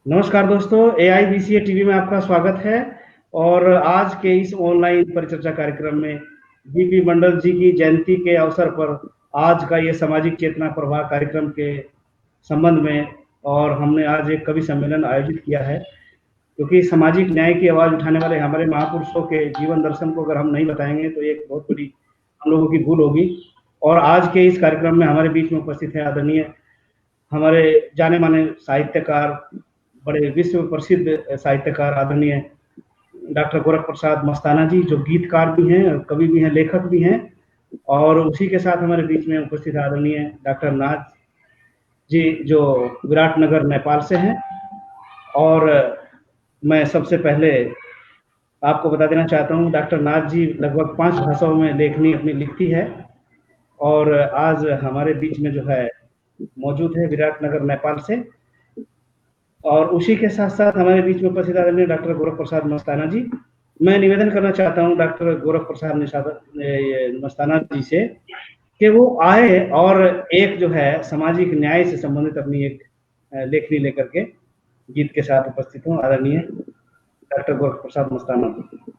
नमस्कार दोस्तों, एआईबीसीए टीवी में आपका स्वागत है। और आज के इस ऑनलाइन परिचर्चा कार्यक्रम में बीपी मंडल जी की जयंती के अवसर पर आज का ये सामाजिक चेतना प्रवाह कार्यक्रम के संबंध में और हमने आज एक कवि सम्मेलन आयोजित किया है, क्योंकि सामाजिक न्याय की आवाज उठाने वाले हमारे महापुरुषों के जीवन दर्शन को अगर हम नहीं बताएंगे तो एक बहुत बड़ी हम लोगों की भूल होगी। और आज के इस कार्यक्रम में हमारे बीच में उपस्थित है आदरणीय हमारे जाने माने साहित्यकार, बड़े विश्व प्रसिद्ध साहित्यकार आदरणीय डॉक्टर गोरख प्रसाद मस्ताना जी, जो गीतकार भी हैं, कवि भी हैं, लेखक भी हैं। और उसी के साथ हमारे बीच में उपस्थित आदरणीय डॉक्टर नाज जी, जो विराटनगर नेपाल से हैं। और मैं सबसे पहले आपको बता देना चाहता हूँ, डॉक्टर नाज जी लगभग 5 भाषाओं में लेखनी अपनी लिखती है और आज हमारे बीच में जो है मौजूद है विराटनगर नेपाल से। और उसी के साथ साथ हमारे बीच में उपस्थित आदरणीय डॉक्टर गोरख प्रसाद मस्ताना जी। मैं निवेदन करना चाहता हूँ डॉक्टर गोरख प्रसाद मस्ताना जी से कि वो आए और एक जो है सामाजिक न्याय से संबंधित अपनी एक लेखनी लेकर के गीत के साथ उपस्थित हूँ। आदरणीय डॉक्टर गोरख प्रसाद मस्ताना जी।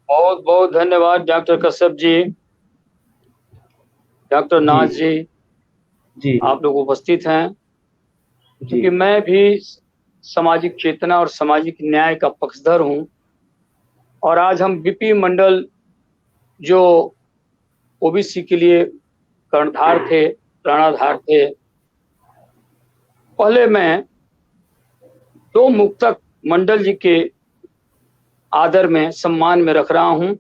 बहुत बहुत धन्यवाद डॉक्टर कश्यप जी, डॉक्टर नाज जी, आप लोग उपस्थित हैं। क्योंकि मैं भी सामाजिक चेतना और सामाजिक न्याय का पक्षधर हूं और आज हम बीपी मंडल जो ओबीसी के लिए कर्णधार थे, प्राणाधार थे, पहले मैं 2 मुक्तक मंडल जी के आदर में, सम्मान में रख रहा हूं,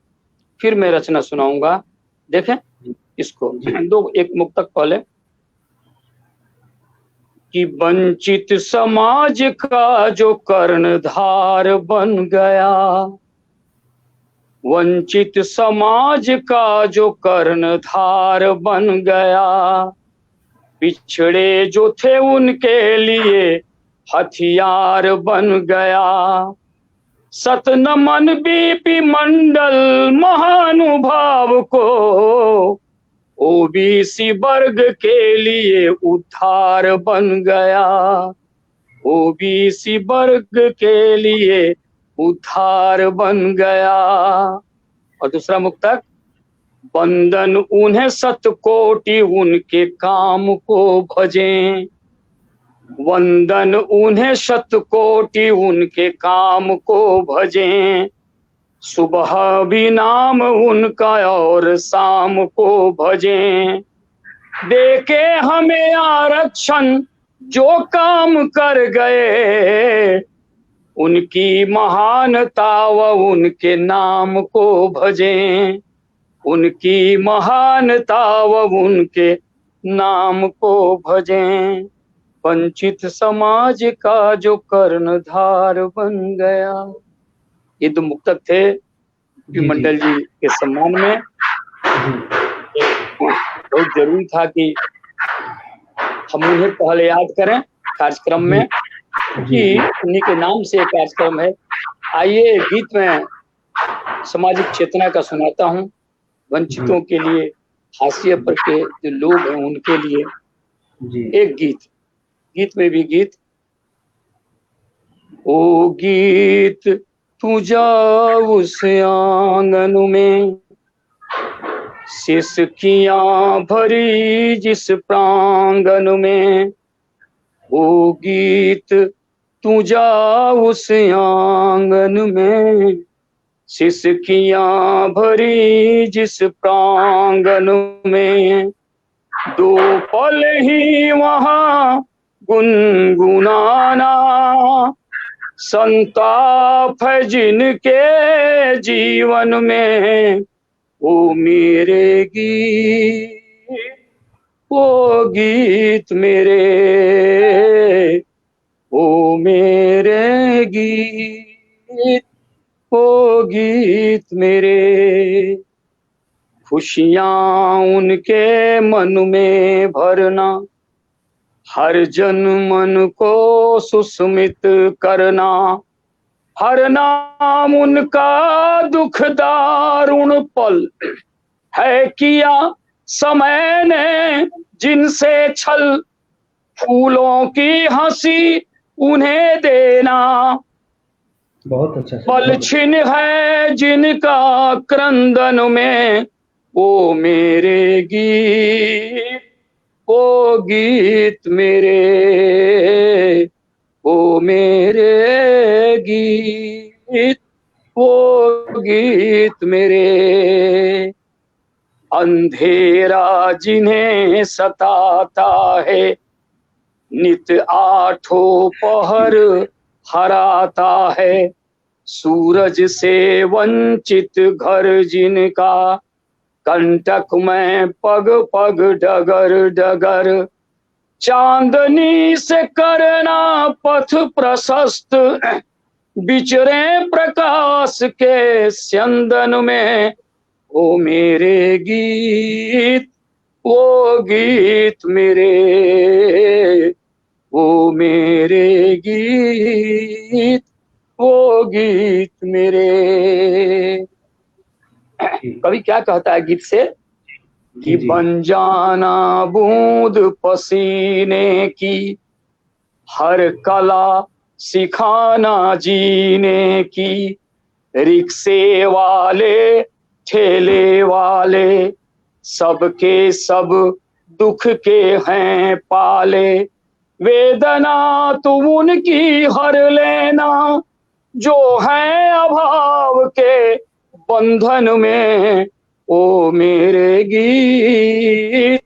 फिर मैं रचना सुनाऊंगा। देखें इसको, एक मुक्तक पहले कि वंचित समाज का जो कर्णधार बन गया, वंचित समाज का जो कर्णधार बन गया, पिछड़े जो थे उनके लिए हथियार बन गया। सतनमन बीपी मंडल महानुभाव को, ओबीसी वर्ग के लिए उद्धार बन गया, ओबीसी वर्ग के लिए उद्धार बन गया। और दूसरा मुक्तक, वंदन उन्हें शतकोटि उनके काम को भजें, वंदन उन्हें शतकोटि उनके काम को भजें, सुबह भी नाम उनका और शाम को भजें। देके हमें आरक्षण जो काम कर गए, उनकी महानता व उनके नाम को भजें, उनकी महानता व उनके नाम को भजें। वंचित समाज का जो कर्णधार बन गया। ये 2 मुक्तक थे मंडल जी के सम्मान में। बहुत जरूरी था कि हम उन्हें पहले याद करें कार्यक्रम में, कि उन्हीं के नाम से कार्यक्रम है। आइए गीत में सामाजिक चेतना का सुनाता हूँ, वंचितों के लिए, हाशिए पर के जो लोग हैं उनके लिए एक गीत में भी गीत। ओ गीत तू जा उस आंगन में, सिसकियां भरी जिस प्रांगण में, ओ गीत तू जा उस आंगन में, सिसकियां भरी जिस प्रांगण में, 2 पल ही वहां गुनगुनाना, संताप है जिनके जीवन में, ओ मेरे गीत, ओ गीत मेरे, ओ मेरे गीत, ओ गीत मेरे। खुशियां उनके मन में भरना, हर जन मन को सुस्मित करना, हर नाम उनका दुख दारुण पल है किया समय ने जिनसे छल, फूलों की हंसी उन्हें देना। बहुत अच्छा पल छिन है जिनका क्रंदन में, वो मेरे गीत, वो गीत मेरे, वो मेरे गीत, वो गीत मेरे। अंधेरा जिन्हें सताता है, नित आठों पहर हराता है। सूरज से वंचित घर जिनका, कंटक में पग पग डगर डगर। चांदनी से करना पथ प्रशस्त, बिचरे प्रकाश के स्यंदन में, वो मेरे गीत, वो गीत मेरे, वो मेरे गीत, वो गीत मेरे। कवि क्या कहता है गीत से कि बन जाना बूंद पसीने की, हर कला सिखाना जीने की। रिक्शे वाले ठेले वाले, सबके सब दुख के हैं पाले। वेदना तुम उनकी हर लेना, जो है अभाव के बंधन में, ओ मेरे गीत,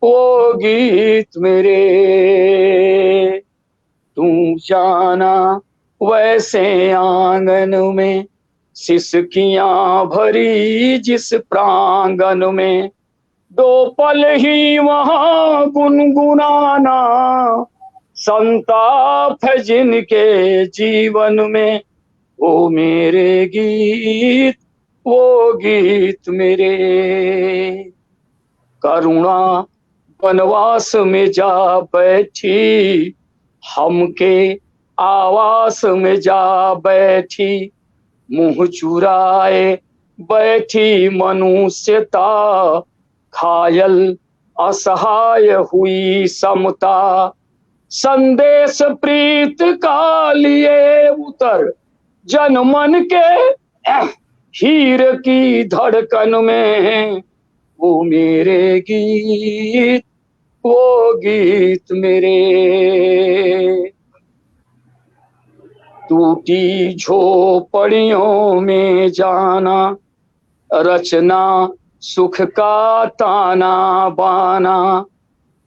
वो गीत मेरे। तू जाना वैसे आंगन में, सिसकियां भरी जिस प्रांगण में। दो पल ही वहां गुनगुनाना, संताप है जिनके जीवन में, वो मेरे गीत, वो गीत मेरे। करुणा वनवास में जा बैठी, हमके आवास में जा बैठी। मुंह चुराए बैठी मनुष्यता, घायल असहाय हुई समता। संदेश प्रीत का लिए उतर, जन मन के हीर की धड़कन में, वो मेरे गीत, वो गीत मेरे। टूटी झोपड़ियों में जाना, रचना सुख का ताना बाना।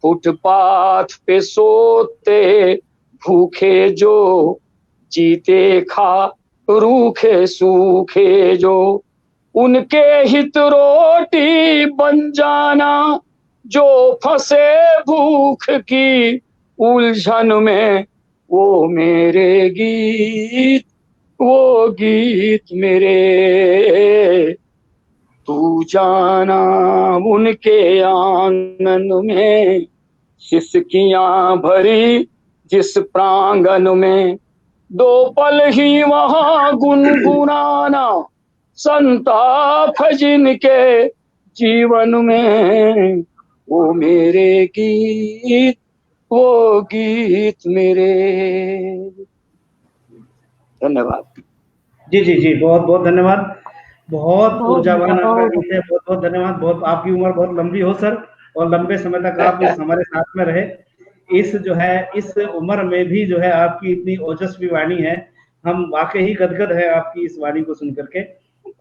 फुटपाथ पे सोते भूखे जो, जीते खा रूखे सूखे जो। उनके हित रोटी बन जाना, जो फंसे भूख की उलझन में, वो मेरे गीत, वो गीत मेरे। तू जाना उनके आंगन में, सिसकियां भरी जिस प्रांगण में। दो पल ही वहां गुनगुनाना, संताप जिनके जीवन में, वो मेरे गीत, वो गीत मेरे। धन्यवाद। जी, बहुत बहुत धन्यवाद। बहुत ऊर्जावान आपका गीत है। बहुत बहुत धन्यवाद। बहुत आपकी उम्र बहुत लंबी हो सर, और लंबे समय तक आप हमारे साथ में रहे। इस जो है इस उम्र में भी जो है आपकी इतनी ओजस्वी वाणी है, हम वाकई ही गदगद है आपकी इस वाणी को सुन करके।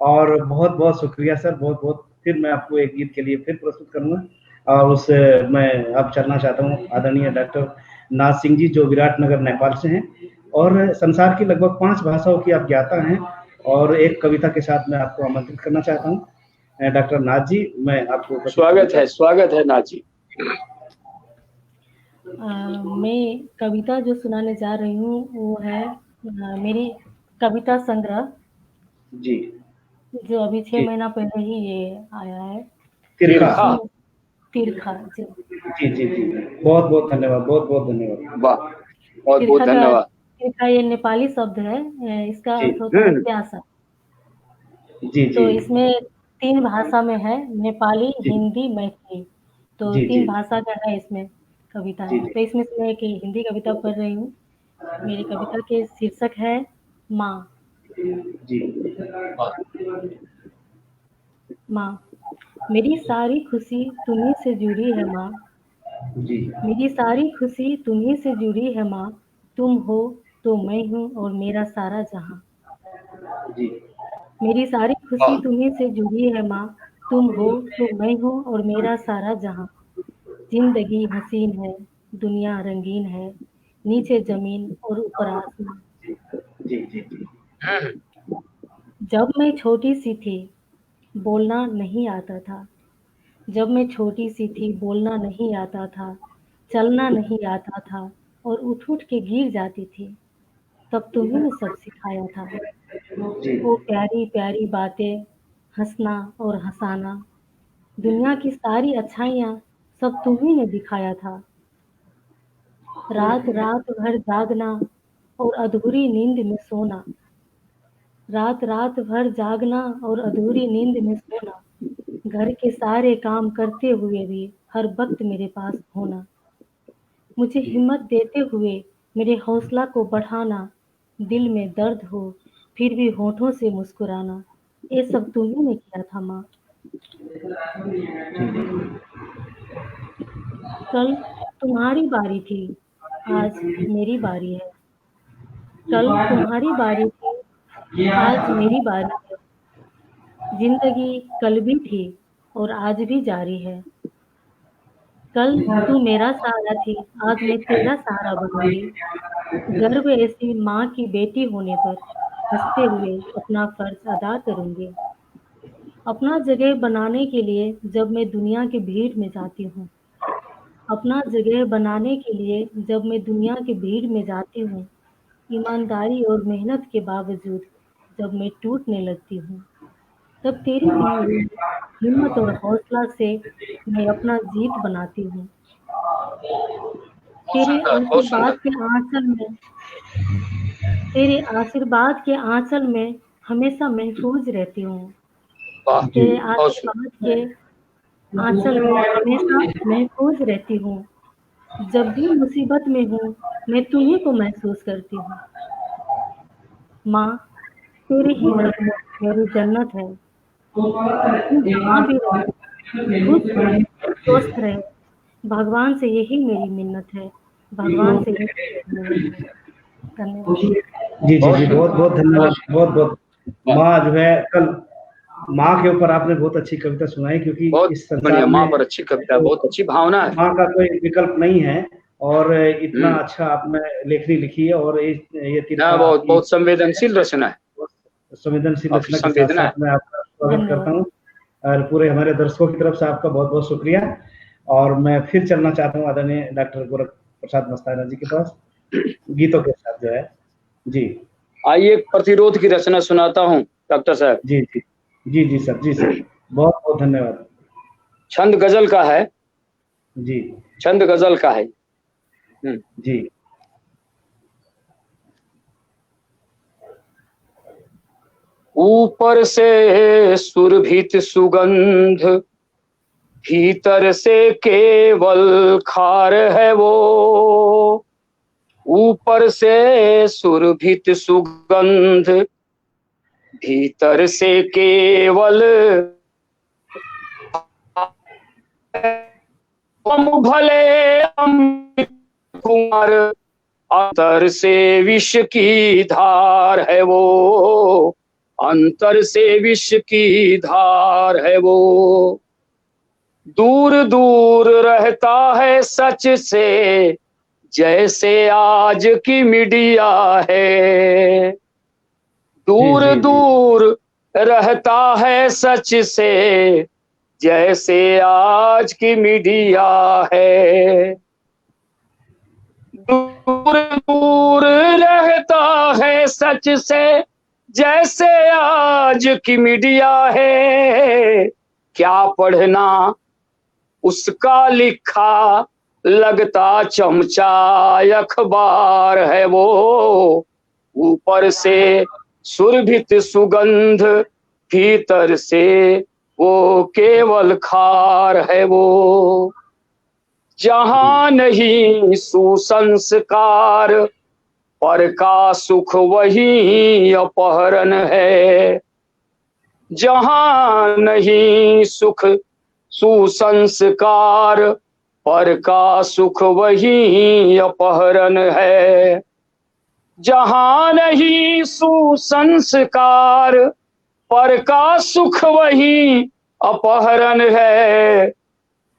और बहुत बहुत शुक्रिया सर, बहुत बहुत। फिर मैं आपको एक गीत के लिए फिर प्रस्तुत करूंगा, और उस मैं अब चलना चाहता हूँ आदरणीय डॉक्टर नाथ सिंह जी, जो विराटनगर नेपाल से हैं, और संसार की लगभग 5 भाषाओं की आप ज्ञाता हैं। और एक कविता के साथ मैं आपको आमंत्रित करना चाहता हूँ। डॉक्टर नाथ जी, मैं आपको स्वागत है नाथ जी। मैं कविता जो सुनाने जा रही हूँ वो है मेरी कविता संग्रह जी, जो अभी 6 महीना पहले ही ये आया है। तिरखा। तिरखा जी जी, बहुत बहुत धन्यवाद, बहुत बहुत धन्यवाद। वाह, बहुत बहुत धन्यवाद। तिरखा ये नेपाली शब्द है, इसका अर्थ होता है प्यासा। जी, तो इसमें 3 भाषा में है, नेपाली, हिंदी, मैथिली। तो 3 भाषा का है इसमें कविता है। तो इसमें से मैं एक हिंदी कविता पढ़ रही हूँ। मेरी कविता के शीर्षक है माँ। जी माँ, मेरी सारी खुशी तुम्हीं से जुड़ी है माँ। जी मेरी सारी खुशी तुम्हीं से जुड़ी है माँ। तुम हो तो मैं हूँ और मेरा सारा जहां। जी मेरी सारी खुशी वाह तुम्हीं से जुड़ी है माँ। तुम हो तो मैं हूँ और मेरा सारा जहां। जिंदगी हसीन है, दुनिया रंगीन है, नीचे जमीन और ऊपर आसमां। जी जी जी जब मैं छोटी सी थी, बोलना नहीं आता था। जब मैं छोटी सी थी, बोलना नहीं आता था, चलना नहीं आता था और उठ उठ के गिर जाती थी। तब तुम्ही ने सब सिखाया था। जी वो प्यारी प्यारी बातें, हंसना और हंसाना, दुनिया की सारी अच्छाइयाँ सब तुम्ही ने दिखाया था। रात रात भर जागना और अधूरी नींद में सोना। रात रात भर जागना और अधूरी नींद में सोना। घर के सारे काम करते हुए भी हर वक्त मेरे पास होना। मुझे हिम्मत देते हुए मेरे हौसला को बढ़ाना। दिल में दर्द हो फिर भी होठों से मुस्कुराना। ये सब तुम्ही ने किया था माँ। कल तुम्हारी बारी थी, आज मेरी बारी है। कल तुम्हारी बारी थी, आज मेरी बारी है। जिंदगी कल भी थी और आज भी जारी है। कल तू मेरा सहारा थी, आज मैं तेरा सहारा बनूंगी। गर्व ऐसी माँ की बेटी होने पर हंसते हुए अपना फर्ज अदा करूंगी। अपना जगह बनाने के लिए जब मैं दुनिया की भीड़ में जाती हूँ। अपना जगह बनाने के लिए जब मैं दुनिया की भीड़ में जाती हूँ। ईमानदारी और मेहनत के बावजूद जब मैं टूटने लगती हूँ, तब तेरी दी हुई हिम्मत और हौसला से मैं अपना जीत बनाती हूँ। बहुत तेरे सुंदर बहुत आशीर्वाद सुंदर। के आंचल में तेरे आशीर्वाद के आंचल में हमेशा महफूज रहती हूँ। वाह जी तेरे बहुत सुंदर। आशीर्वाद के आंचल में हमेशा महफूज रहती हूँ। जब भी मुसीबत में हूँ, मैं तुम्हीं को महसूस करती हूँ। माँ, तेरे ही सपने मेरी जन्नत है। तुम जहाँ भी रहो, खुश रहे, स्वस्थ रहे। भगवान से यही मेरी मिन्नत है। भगवान से यही मेरी मिन्नत है। धन्यवाद। जी जी बहुत जी बहुत सुंदर बहुत बहुत धन्यवाद, सुंदर। बहुत बहुत। वाह माँ जो है कल, माँ के ऊपर आपने बहुत अच्छी कविता सुनाई, क्योंकि बहुत इस संसार बढ़िया। माँ में पर अच्छी कविता, तो बहुत अच्छी भावना है। माँ का कोई विकल्प नहीं है। और इतना हम्म। अच्छा आपने लेखनी लिखी है, और ये ना, तीर्था बहुत आपकी बहुत संवेदनशील रचना है। संवेदनशील काफी रचना के साथ संवेदना है। साथ मैं आपका स्वागत करता धन्यवाद। हूँ। और पूरे हमारे दर्शकों की तरफ से आपका बहुत बहुत शुक्रिया। और मैं फिर चलना चाहता हूँ आदरणीय डॉक्टर गोरख प्रसाद मस्ताना जी के पास, गीतों के साथ जो है। जी आइए एक प्रतिरोध की रचना सुनाता हूँ डॉक्टर साहब। जी जी जी जी सर, जी सर, बहुत बहुत धन्यवाद। छंद गजल का है। जी छंद गजल का है। जी ऊपर से सुरभित सुगंध, भीतर से केवल खार है वो। ऊपर से सुरभित सुगंध, भीतर से केवल हम भले अमृत कुंवर, अंतर से विष की धार है वो। अंतर से विष की धार है वो। दूर दूर रहता है सच से, जैसे आज की मीडिया है। जी दूर जी जी दूर रहता है सच से, जैसे आज की मीडिया है। दूर दूर रहता है सच से, जैसे आज की मीडिया है। क्या पढ़ना उसका लिखा, लगता चमचा अखबार है वो। ऊपर से सुरभित सुगंध, भीतर से वो केवल खार है वो। जी जहां नहीं सुसंस्कार, पर का सुख वही अपहरण है। जहां नहीं सुख सुसंस्कार, पर का सुख वही अपहरण है। जहां नहीं सुसंस्कार, पर का सुख वही अपहरण है।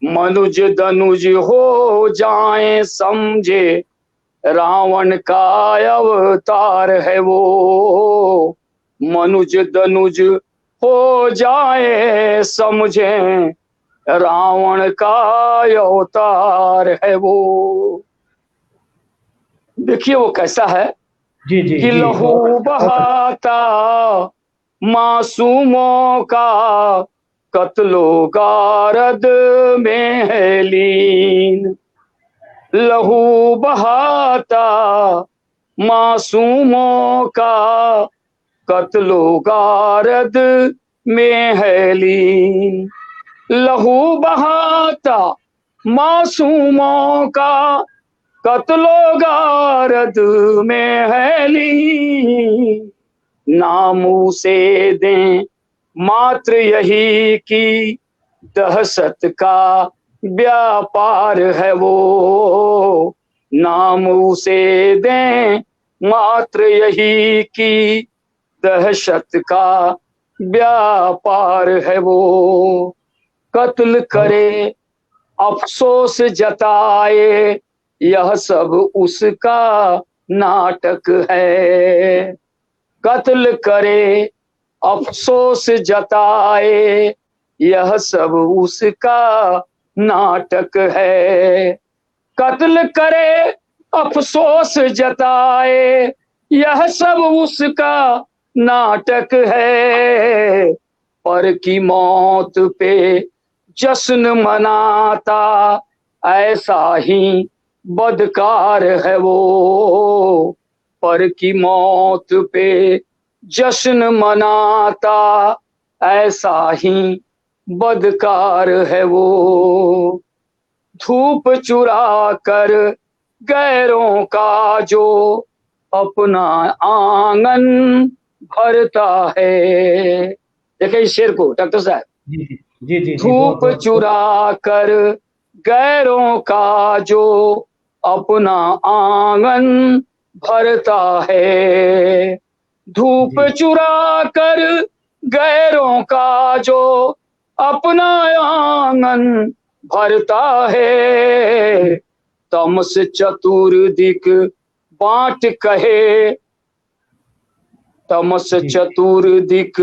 मनुज दनुज हो जाए समझे, रावण का अवतार है वो। मनुज दनुज हो जाए समझे, रावण का अवतार है वो। देखिए वो कैसा है जी जी कि जी, लहू बहाता मासूमों का, कत्लो गारद में है लीन। लहू बहाता मासूमों का, कत्लो गारद में है लीन। लहू बहाता मासूमों का, कत्लो गारद में है लीन। नामू से दें मात्र यही कि दहशत का व्यापार है वो। नामू से दें मात्र यही कि दहशत का व्यापार है वो। कत्ल करे अफसोस जताए, यह सब उसका नाटक है। कत्ल करे अफसोस जताए, यह सब उसका नाटक है। कत्ल करे अफसोस जताए, यह सब उसका नाटक है। पर की मौत पे जश्न मनाता, ऐसा ही बदकार है वो। पर की मौत पे जश्न मनाता, ऐसा ही बदकार है वो। धूप चुरा कर गैरों का जो अपना आंगन भरता है। देखिए इस शेर को डॉक्टर साहब। जी जी जी, धूप चुरा कर गैरों का जो अपना आंगन भरता है। धूप चुरा कर गैरों का जो अपना आंगन भरता है। तमस चतुर्दिक बांट कहे, तमस चतुर्दिक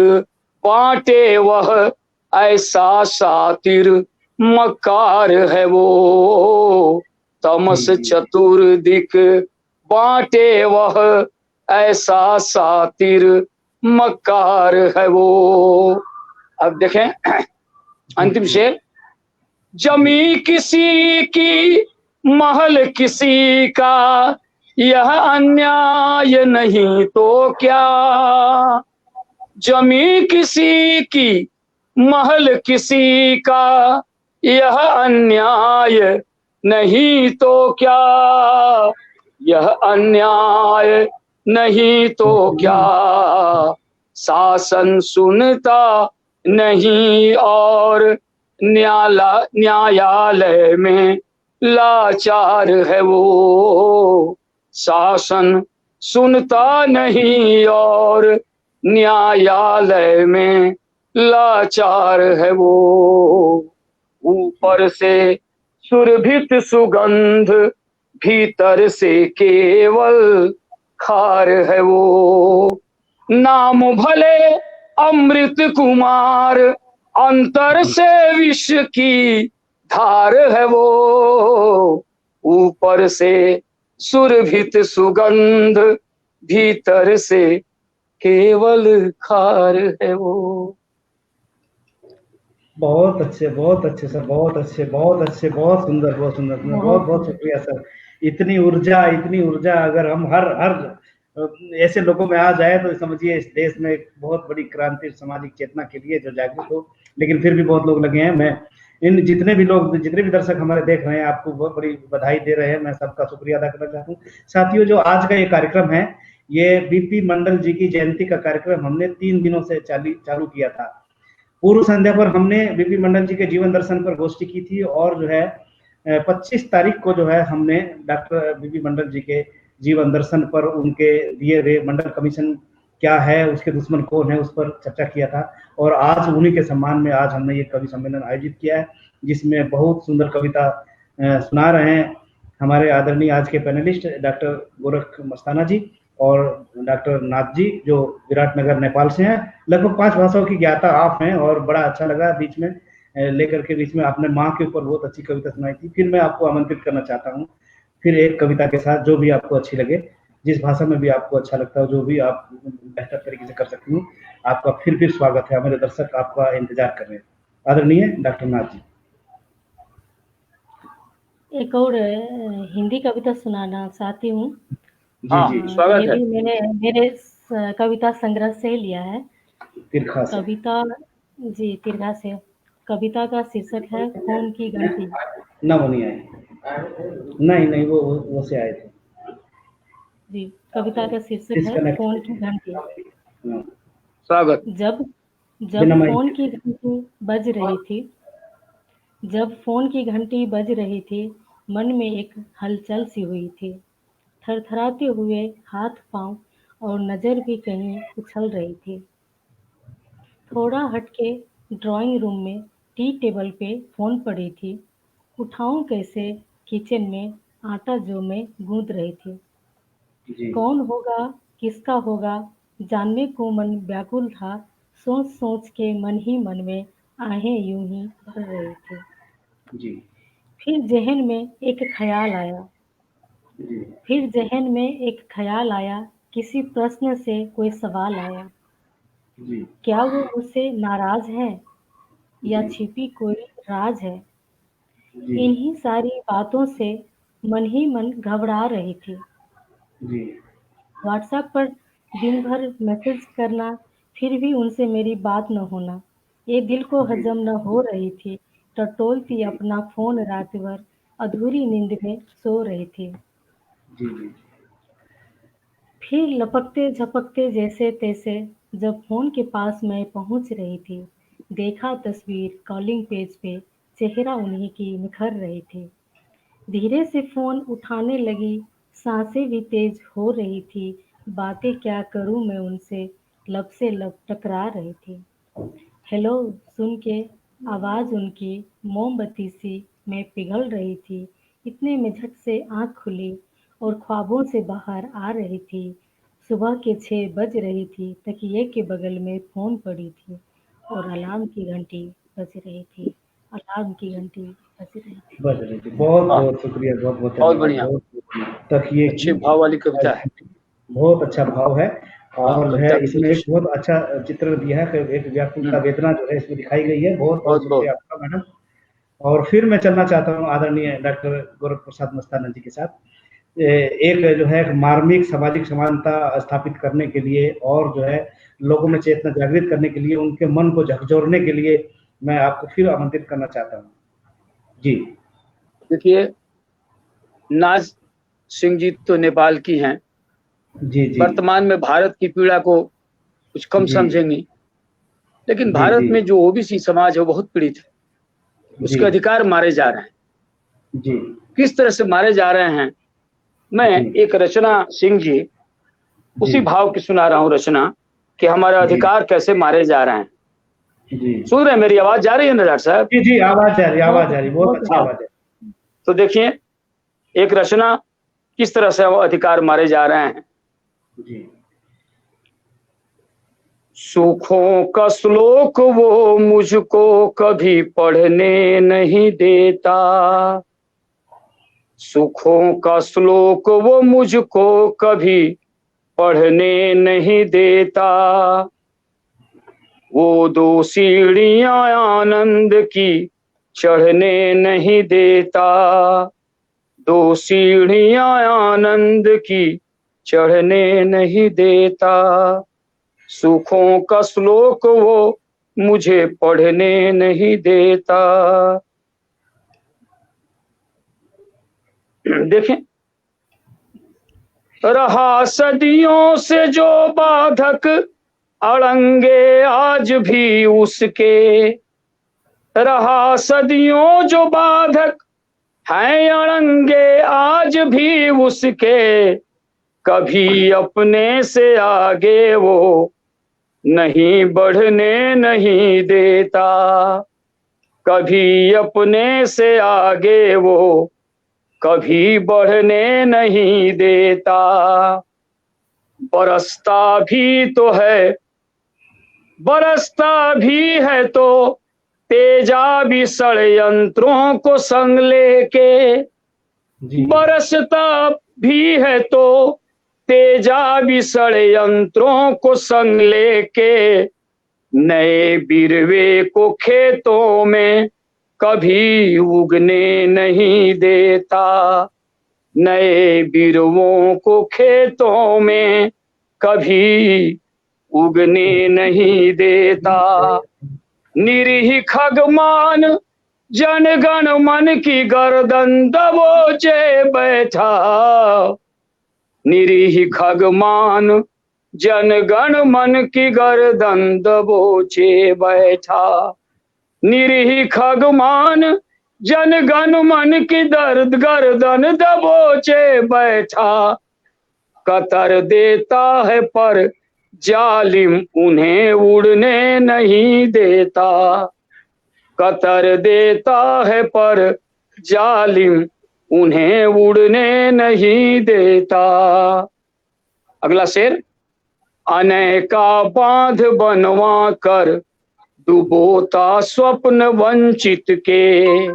बांटे वह, ऐसा सातिर मकार है वो। तमस चतुर्दिक बांटे वह, ऐसा सातिर मकार है वो। अब देखें अंतिम शेर। जमी किसी की महल किसी का, यह अन्याय नहीं तो क्या। जमी किसी की महल किसी का, यह अन्याय नहीं तो क्या। यह अन्याय नहीं तो क्या। शासन सुनता नहीं और न्यायालय में लाचार है वो। शासन सुनता नहीं और न्यायालय में लाचार है वो। ऊपर से सुरभित सुगंध, भीतर से केवल खार है वो। नाम भले अमृत कुमार, अंतर से विष की धार है वो। ऊपर से सुरभित सुगंध, भीतर से केवल खार है वो। बहुत अच्छे सर, बहुत अच्छे, बहुत सुंदर, बहुत सुंदर। बहुत बहुत शुक्रिया सर। इतनी ऊर्जा अगर हम हर ऐसे लोगों में आ जाए तो समझिए इस देश में एक बहुत बड़ी क्रांति सामाजिक चेतना के लिए जो जागृत हो। लेकिन फिर भी बहुत लोग लगे हैं। मैं इन जितने भी लोग, जितने भी दर्शक हमारे देख रहे हैं, आपको बहुत बड़ी बधाई दे रहे हैं। मैं सबका शुक्रिया अदा करना चाहता हूँ। साथियों, जो आज का ये कार्यक्रम है, ये बीपी मंडल जी की जयंती का कार्यक्रम हमने 3 दिनों से चालू किया था। पूर्व संध्या पर हमने बीपी मंडल जी के जीवन दर्शन पर गोष्ठी की थी, और जो है 25 तारीख को जो है हमने डॉक्टर बीपी मंडल जी के जीवन दर्शन पर उनके दिए गए मंडल कमीशन क्या है, उसके दुश्मन कौन है, उस पर चर्चा किया था। और आज उन्हीं के सम्मान में आज हमने ये कवि सम्मेलन आयोजित किया है, जिसमें बहुत सुंदर कविता सुना रहे हैं हमारे आदरणीय आज के पैनलिस्ट डॉक्टर गोरख मस्ताना जी और डॉक्टर नाथ जी, जो विराटनगर नेपाल से हैं। लगभग 5 भाषाओं की ज्ञाता आप हैं, और बड़ा अच्छा लगा बीच में लेकर के, बीच में आपने माँ के ऊपर बहुत अच्छी कविता सुनाई थी। फिर मैं आपको आमंत्रित करना चाहता हूँ फिर एक कविता के साथ, जो भी आपको अच्छी लगे, जिस भाषा में भी आपको अच्छा लगता हो, जो भी आप बेहतर तरीके से कर सकती हूँ। आपका फिर स्वागत है। हमारे दर्शक आपका इंतजार कर रहे हैं। आदरणीय डॉक्टर नाथ जी। एक और हिंदी कविता सुनाना चाहती हूँ। जी, स्वागत है। मैंने मेरे कविता संग्रह से लिया है। तिरखा से। कविता जी, तिरखा से। कविता का शीर्षक है फोन की घंटी। ना वो नहीं आए, नहीं वो से आए थे जी। कविता का शीर्षक है फोन की घंटी। स्वागत। जब फोन की घंटी बज रही थी, जब फोन की घंटी बज रही थी, मन में एक हलचल सी हुई थी। थरथराते हुए हाथ पांव और नजर भी कहीं उछल रही थी। थोड़ा हटके ड्राइंग रूम में टी टेबल पे फोन पड़ी थी। उठाऊं कैसे किचन में आटा जो मैं गूंद रही थी। जी। कौन होगा, किसका होगा, जानने को मन व्याकुल था। सोच सोच के मन ही मन में आहें यूं ही भर रही थी। जी। फिर जहन में एक ख्याल आया, जी। फिर जहन में एक ख्याल आया, किसी प्रश्न से कोई सवाल आया। जी। क्या वो मुझसे नाराज है या जी। छिपी कोई राज है। जी। इन्हीं सारी बातों से मन ही मन घबरा रही थी। जी। व्हाट्सएप पर दिन भर मैसेज करना, फिर भी उनसे मेरी बात न होना, ये दिल को हजम न हो रही थी। टटोलती अपना फोन रात भर, अधूरी नींद में सो रही थी। जी। जी। फिर लपकते झपकते जैसे तैसे जब फोन के पास मैं पहुंच रही थी, देखा तस्वीर कॉलिंग पेज पे, चेहरा उन्हीं की निखर रही थी। धीरे से फोन उठाने लगी, सांसें भी तेज हो रही थी। बातें क्या करूं मैं उनसे, लब से लब टकरा रही थी। हेलो सुन के आवाज उनकी मोमबत्ती सी मैं पिघल रही थी। इतने में झट से आंख खुली और ख्वाबों से बाहर आ रही थी। सुबह के 6 बज रही थी, तकिए के बगल में फोन पड़ी थी और अलार्म की घंटी बज रही थी। अलार्म की घंटी बज रही थी। बज रही थी। बहुत बहुत शुक्रिया, बहुत बहुत बहुत धन्यवाद। बढ़िया। तकिए अच्छे की भाव वाली कविता है। बहुत अच्छा भाव है, और जो है कविता इसमें एक बहुत अच्छा चित्र दिया है, एक व्याकुलता वेदना जो है इसमें दिखाई गई है। बहुत बहुत शुक्रिया आपका मैडम। और फिर मैं चलना चाहता हूँ आदरणीय डॉक्टर गोरख प्रसाद मस्ताना जी के साथ। एक जो है मार्मिक सामाजिक समानता स्थापित करने के लिए, और जो है लोगों में चेतना जागृत करने के लिए, उनके मन को झकझोरने के लिए मैं आपको फिर आमंत्रित करना चाहता हूँ। जी। देखिए, नाज सिंह जी तो नेपाल की हैं। जी। जी। वर्तमान में भारत की पीड़ा को कुछ कम समझेंगी, लेकिन भारत में जो ओबीसी समाज है बहुत पीड़ित है। उसके अधिकार मारे जा रहे हैं। जी। किस तरह से मारे जा रहे हैं, मैं एक रचना सिंह जी उसी भाव की सुना रहा हूँ रचना, कि हमारे अधिकार कैसे मारे जा रहे हैं। जी। सुन रहे हैं, मेरी आवाज जा रही है ना डॉक्टर साहब? जी जी, आवाज जा रही, आवाज जा रही, बहुत अच्छी आवाज है। तो देखिए, एक रचना किस तरह से अधिकार मारे जा रहे हैं। जी। सुखों का श्लोक वो मुझको कभी पढ़ने नहीं देता। सुखों का श्लोक वो मुझको कभी पढ़ने नहीं देता। वो 2 सीढ़ियां आनंद की चढ़ने नहीं देता। 2 सीढ़ियां आनंद की चढ़ने नहीं देता। सुखों का श्लोक वो मुझे पढ़ने नहीं देता। देखें, रहा सदियों से जो बाधक, अड़ंगे आज भी उसके। रहा सदियों जो बाधक हैं, अड़ंगे आज भी उसके। कभी अपने से आगे वो नहीं बढ़ने नहीं देता। कभी अपने से आगे वो कभी बढ़ने नहीं देता। बरसता भी है तो तेजाबी षड्यंत्रों को संग लेके। बरसता भी है तो तेजाबी षड्यंत्रों को संग लेके। नए बिरवे को खेतों में कभी उगने नहीं देता। नए बिरवों को खेतों में कभी उगने नहीं देता। निरीह खगमान जनगण मन की गर्दन दबोचे बैठा। निरीह खगमान जनगण मन की गर्दन दबोचे बैठा। निरीह खगमान जनगण मन की दर्द गर्दन दबोचे बैठा। कतर देता है पर जालिम उन्हें उड़ने नहीं देता। कतर देता है पर जालिम उन्हें उड़ने नहीं देता। अगला शेर, अनेका बांध बनवा कर डुबोता स्वप्न वंचित के।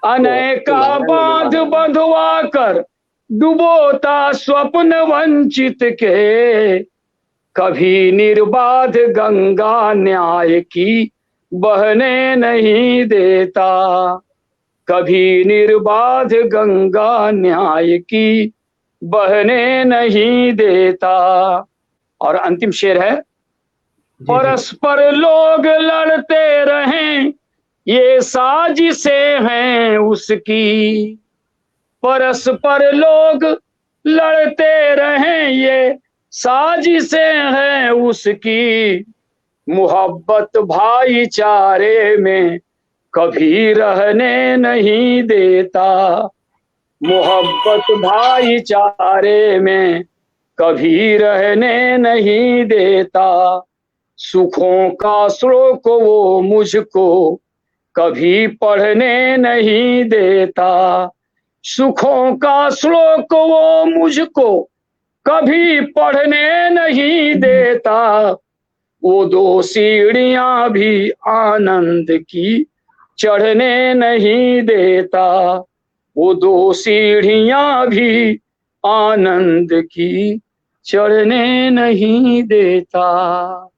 अनेका बांध बंधवा कर डुबोता स्वप्न वंचित के। कभी निर्बाध गंगा न्याय की बहने नहीं देता। कभी निर्बाध गंगा न्याय की बहने नहीं देता। और अंतिम शेर है, परस्पर लोग लड़ते रहें ये साजिशें हैं उसकी। परस्पर लोग लड़ते रहें ये साजिशें हैं उसकी। मोहब्बत भाईचारे में कभी रहने नहीं देता। मोहब्बत भाईचारे में कभी रहने नहीं देता। सुखों का श्लोक वो मुझको कभी पढ़ने नहीं देता। सुखों का श्लोक वो मुझको कभी पढ़ने नहीं देता। वो दो सीढ़ियां भी आनंद की चढ़ने नहीं देता। वो दो सीढ़ियां भी आनंद की चढ़ने नहीं देता।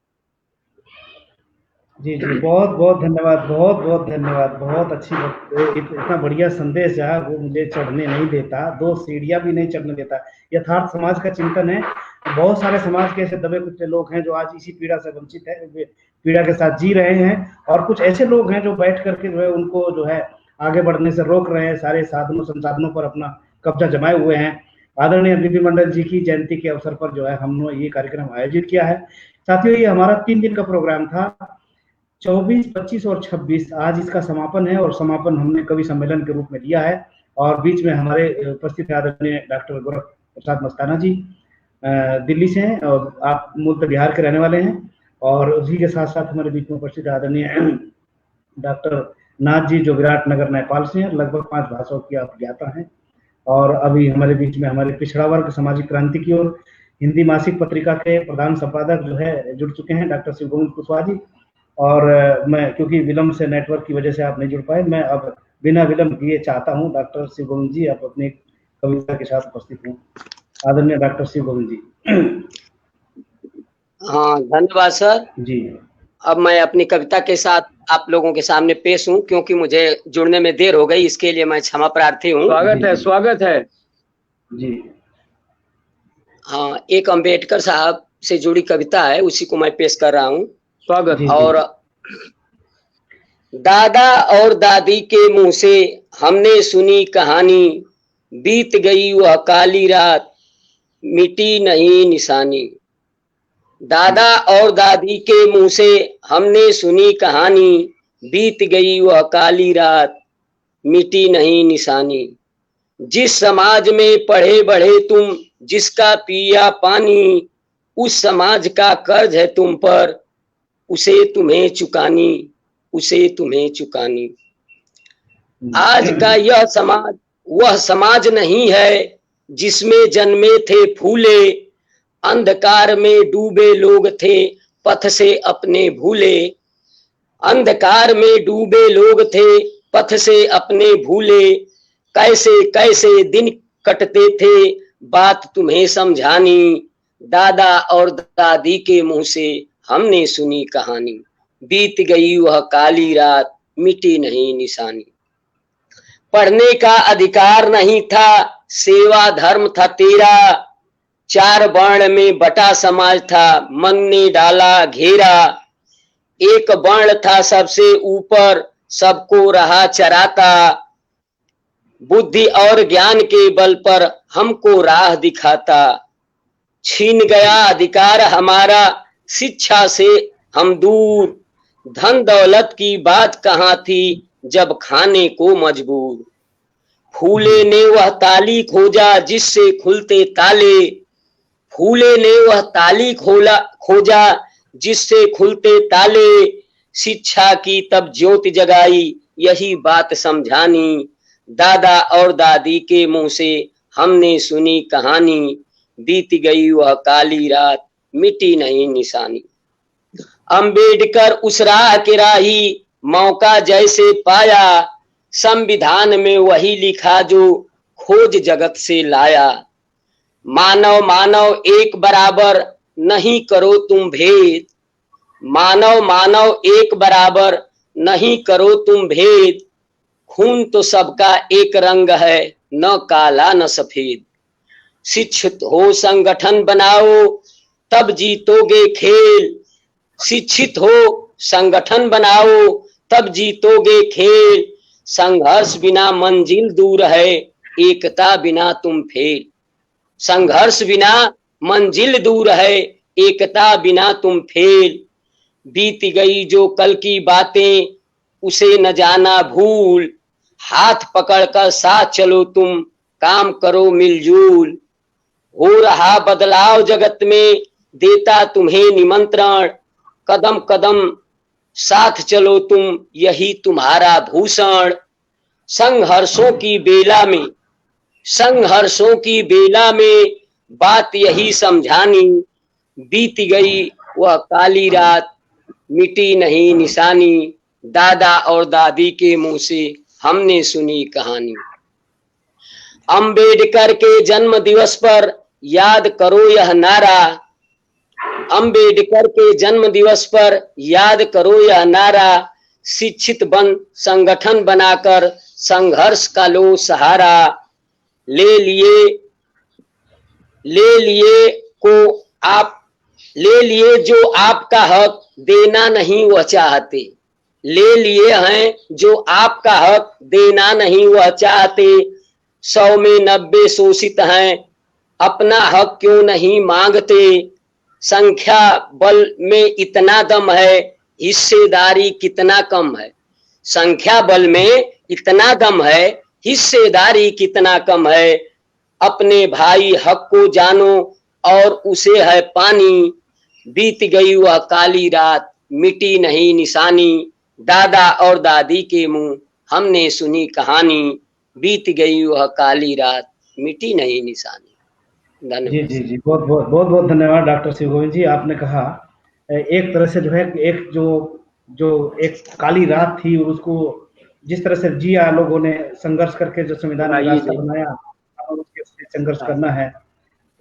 जी जी, बहुत बहुत धन्यवाद, बहुत बहुत धन्यवाद। बहुत अच्छी इतना बढ़िया संदेश है, वो मुझे चढ़ने नहीं देता, दो सीढ़ियां भी नहीं चढ़ने देता। यथार्थ समाज का चिंतन है। बहुत सारे समाज के ऐसे दबे कुचले लोग हैं जो आज इसी पीड़ा से वंचित है, पीड़ा के साथ जी रहे हैं, और कुछ ऐसे लोग हैं जो बैठ करके जो है उनको जो है आगे बढ़ने से रोक रहे हैं, सारे साधनों संसाधनों पर अपना कब्जा जमाए हुए हैं। आदरणीय बीपी मंडल जी की जयंती के अवसर पर जो है हमने ये कार्यक्रम आयोजित किया है। साथियों, ये हमारा 3 दिन का प्रोग्राम था, 24, 25 और 26। आज इसका समापन है और समापन हमने कवि सम्मेलन के रूप में लिया है। और बीच में हमारे उपस्थित आदरणीय डॉक्टर गोरख प्रसाद मस्ताना जी दिल्ली से हैं, और आप मूलतः बिहार के रहने वाले हैं। और उसी के साथ साथ हमारे बीच में उपस्थित आदरणीय डॉक्टर नाथ जी जो विराटनगर नेपाल से हैं, लगभग 5 भाषाओं की आप ज्ञाता हैं। और अभी हमारे बीच में हमारे पिछड़ा वर्ग सामाजिक क्रांति की ओर हिंदी मासिक पत्रिका के प्रधान संपादक जो है जुड़ चुके हैं, डॉक्टर शिव गोविंद कुशवाहा जी। और मैं क्योंकि विलंब से नेटवर्क की वजह से आप नहीं जुड़ पाए, मैं अब बिना विलंब किए चाहता हूं डॉक्टर शिव गोविंद जी आप अपनी कविता के साथ उपस्थित हों। आदरणीय डॉक्टर शिव गोविंद जी। हाँ, धन्यवाद सर जी। अब मैं अपनी कविता के साथ आप लोगों के सामने पेश हूँ, क्योंकि मुझे जुड़ने में देर हो गई, इसके लिए मैं क्षमा प्रार्थी हूँ। स्वागत है जी। हाँ, एक अंबेडकर साहब से जुड़ी कविता है, उसी को मैं पेश कर रहा हूँ। स्वागत। और दादा और दादी के मुंह से हमने सुनी कहानी, बीत गई वह काली रात, मिटी नहीं निशानी। दादा और दादी के मुंह से हमने सुनी कहानी, बीत गई वह काली रात, मिटी नहीं निशानी। जिस समाज में पढ़े बढ़े तुम, जिसका पिया पानी, उस समाज का कर्ज है तुम पर, उसे तुम्हें चुकानी, उसे तुम्हें चुकानी। आज का यह समाज वह समाज नहीं है जिसमें जन्मे थे फूले, अंधकार में डूबे लोग थे पथ से अपने भूले। अंधकार में डूबे लोग थे पथ से अपने भूले, कैसे कैसे दिन कटते थे बात तुम्हें समझानी। दादा और दादी के मुंह से हमने सुनी कहानी, बीत गई वह काली रात, मिटी नहीं निशानी। पढ़ने का अधिकार नहीं था, सेवा धर्म था तेरा, चार वर्ण में बटा समाज था, मन ने डाला घेरा। एक वर्ण था सबसे ऊपर, सबको रहा चराता, बुद्धि और ज्ञान के बल पर हमको राह दिखाता। छीन गया अधिकार हमारा, शिक्षा से हम दूर, धन दौलत की बात कहाँ थी जब खाने को मजबूर। फूले ने वह ताली खोजा जिससे खुलते ताले, फूले ने वह ताली खोजा जिससे खुलते ताले। शिक्षा की तब ज्योति जगाई, यही बात समझानी। दादा और दादी के मुंह से हमने सुनी कहानी, बीत गई वह काली रात, मिटी नहीं निशानी। अंबेडकर उस राह के राही, मौका जैसे पाया, संविधान में वही लिखा जो खोज जगत से लाया। मानव मानव एक बराबर, नहीं करो तुम भेद, मानव मानव एक बराबर, नहीं करो तुम भेद। खून तो सबका एक रंग है, न काला न सफेद। शिक्षित हो संगठन बनाओ, तब जीतोगे खेल। शिक्षित हो संगठन बनाओ, तब जीतोगे खेल। संघर्ष बिना मंजिल दूर है, एकता बिना तुम फेल। संघर्ष बिना मंजिल दूर है, एकता बिना तुम फेल। बीत गई जो कल की बातें, उसे न जाना भूल। हाथ पकड़कर साथ चलो तुम, काम करो मिलजुल। हो रहा बदलाव जगत में, देता तुम्हें निमंत्रण। कदम कदम साथ चलो तुम, यही तुम्हारा भूषण। संघर्षों की बेला में, संघर्षों की बेला में बात यही समझानी। बीत गई वह काली रात, मिटी नहीं निशानी। दादा और दादी के मुंह से हमने सुनी कहानी। अंबेडकर के जन्म दिवस पर याद करो यह नारा। अंबेडकर के जन्म दिवस पर याद करो यह नारा। शिक्षित बन संगठन बनाकर, संघर्ष का लो सहारा। ले लिए जो आपका हक, देना नहीं वह चाहते। ले लिए हैं जो आपका हक, देना नहीं वह चाहते। 100 में 90 शोषित हैं, अपना हक क्यों नहीं मांगते। संख्या बल में इतना दम है, हिस्सेदारी कितना कम है। संख्या बल में इतना दम है, हिस्सेदारी कितना कम है। अपने भाई हक को जानो और उसे है पानी। बीत गई वह काली रात, मिटी नहीं निशानी। दादा और दादी के मुंह हमने सुनी कहानी। बीत गई वह काली रात, मिटी नहीं निशानी। धन्यवाद। जी जी जी, बहुत बहुत बहुत बहुत धन्यवाद डॉक्टर शिव गोविंद जी। आपने कहा एक तरह से जो है, एक जो एक काली रात थी, और उसको जिस तरह से जिया लोगों ने, संघर्ष करके जो संविधान का रास्ता बनाया, और उसके संघर्ष करना है।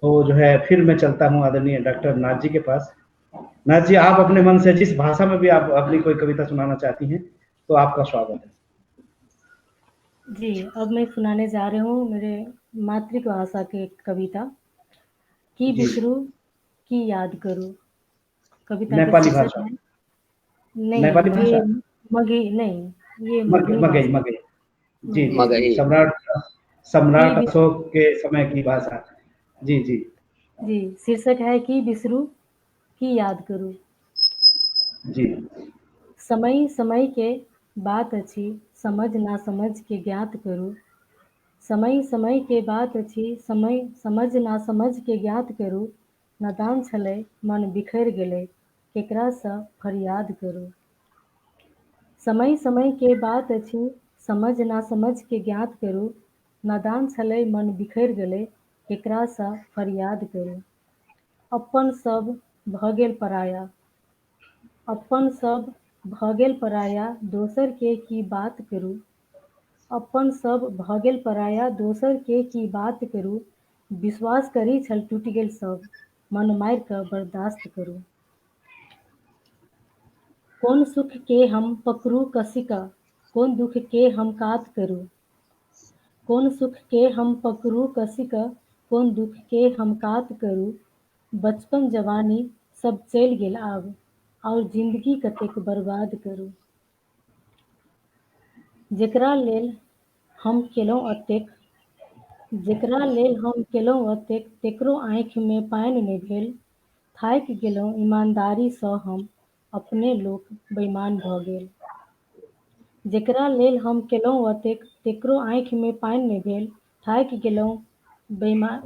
तो जो है, फिर मैं चलता हूँ आदरणीय डॉक्टर नाथ जी के पास। नाथ जी, आप अपने मन से जिस भाषा में भी आप अपनी कोई कविता सुनाना चाहती हैं, तो आपका स्वागत है। जी, अब मैं सुनाने जा रही हूँ मेरे मातृभाषा की एक कविता, की बिसरू की याद करो। कविता नेपाली भाषा? नहीं, नेपाली भाषा? मगही नहीं, ये मगही। जी, सम्राट सम्राट अशोक के समय की भाषा। जी जी जी, शीर्षक है कि बिसरू की याद करूं। जी समय समय के बात अछि, समझ ना समझ के ज्ञात करूं। समय समय के बात अछि, समय समझ ना समझ के ज्ञात करूं। नादान छलै मन बिखरि गेलै, केकरासँ फरियाद करूं। समय समय के बात अछि, समझ ना समझ के ज्ञात करूं। नादान छलै मन बिखरि गेलै, केकरासँ फरियाद करूं। अपन सब भऽ गेल पराया, अपन सब भऽ गेल पराया, दोसर के की बात करूं। अपन सब भऽ गेल पराया, दोसर के की बात करूं। विश्वास करी छल टूटि गेल सब, मन मारि कऽ बर्दाश्त करूं। कोन सुख के हम पकड़ू कसी कऽ, कोन दुख के हम कात करूं। कोन सुख के हम पकड़ू कसी कऽ, कोन दुख के हम कात करूं। बचपन जवानी सब चलि गेल आब, और जिंदगी कतेक बर्बाद करूं। जेकरा लेल हम केलहुँ एतेक, जेकरा लेल हम केलहुँ एतेक, तेकरो आँखिमे पानि नहि भेल। थाकि गेलहुँ ईमानदारीसँ हम, अपने लोक बेईमान भऽ गेल। जेकरा लेल हम केलहुँ एतेक, तेकरो आँखिमे पानि नहि भेल। थाकि गेलहुँ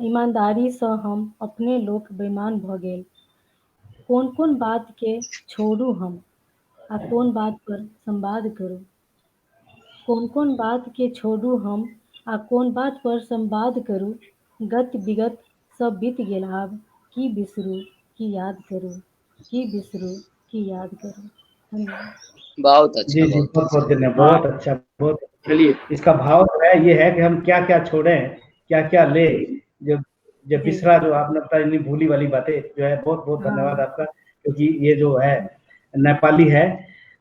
ईमानदारीसँ हम, अपने लोक बेईमान भऽ गेल। कोन कोन बात के छोड़ू हम, आ कोन बात पर संवाद करूं। कोन कोन बात के छोड़ू हम, आ कोन बात पर संवाद करूं। गत विगत सब बीत गेल आब, की बिसरू की याद करूं। की बिसरू की याद करूं। धन्यवाद। बहुत जी अच्छा, जी बहुत बहुत अच्छा। बहुत धन्यवाद। हाँ, बहुत अच्छा, बहुत। चलिए। इसका भाव जो है ये है कि हम क्या क्या छोड़ें, क्या क्या ले। जो जब जी बिसरा, जो आपने बताया, इतनी भूली वाली बातें जो है, बहुत बहुत धन्यवाद हाँ आपका। क्योंकि ये जो है नेपाली है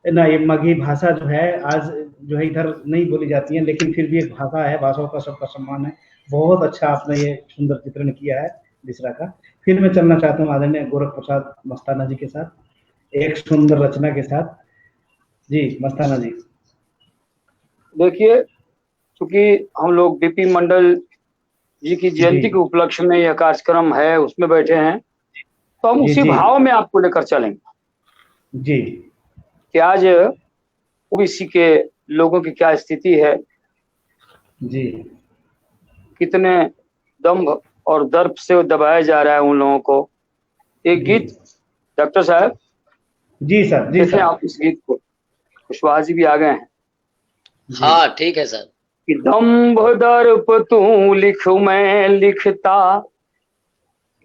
ना, ये मगही भाषा जो है आज जो है इधर नहीं बोली जाती है, लेकिन फिर भी एक भाषा है, भाषाओं का सबका सम्मान है। बहुत अच्छा आपने ये सुंदर चित्रण किया है बिसरा का। फिर मैं चलना चाहता हूँ आदरणीय गोरख प्रसाद मस्ताना जी के साथ, एक सुंदर रचना के साथ। जी मस्ताना जी। देखिए, चूंकि हम लोग बीपी मंडल जी की जी जयंती के उपलक्ष्य में यह कार्यक्रम है, उसमें बैठे हैं, तो हम जी उसी जी भाव में आपको लेकर चलेंगे जी कि आज ओबीसी के लोगों की क्या स्थिति है, जी कितने दम्भ और दर्प से दबाया जा रहा है उन लोगों को। एक जी गीत, डॉक्टर साहब जी सर, जी देखें सर। आप इस गीत को, कुशवाहा जी भी आ गए हैं। जी हाँ ठीक है सर। कि दम्भ दर्प तू लिख मैं लिखता,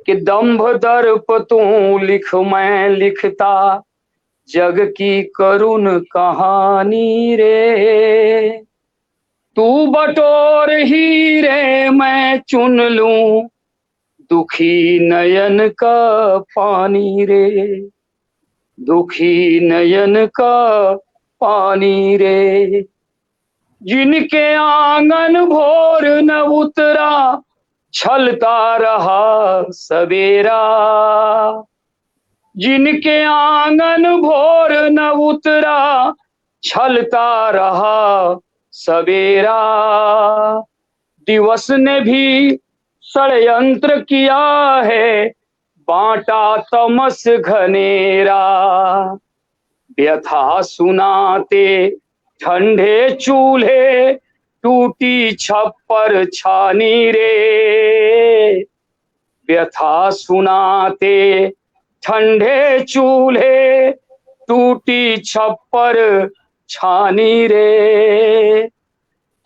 कि दम्भ दर्प तू लिख मैं लिखता, जग की करुण कहानी रे। तू बटोर हीरे मैं चुन लूं, दुखी नयन का पानी रे। दुखी नयन का पानी रे। जिनके आंगन भोर न उतरा, छलता रहा सवेरा। जिनके आंगन भोर न उतरा, छलता रहा सवेरा। दिवस ने भी षड्यंत्र किया है, बांटा तमस घनेरा। व्यथा सुनाते ठंडे चूल्हे, टूटी छप्पर छानी रे। व्यथा सुनाते ठंडे चूल्हे, टूटी छप्पर छानी रे।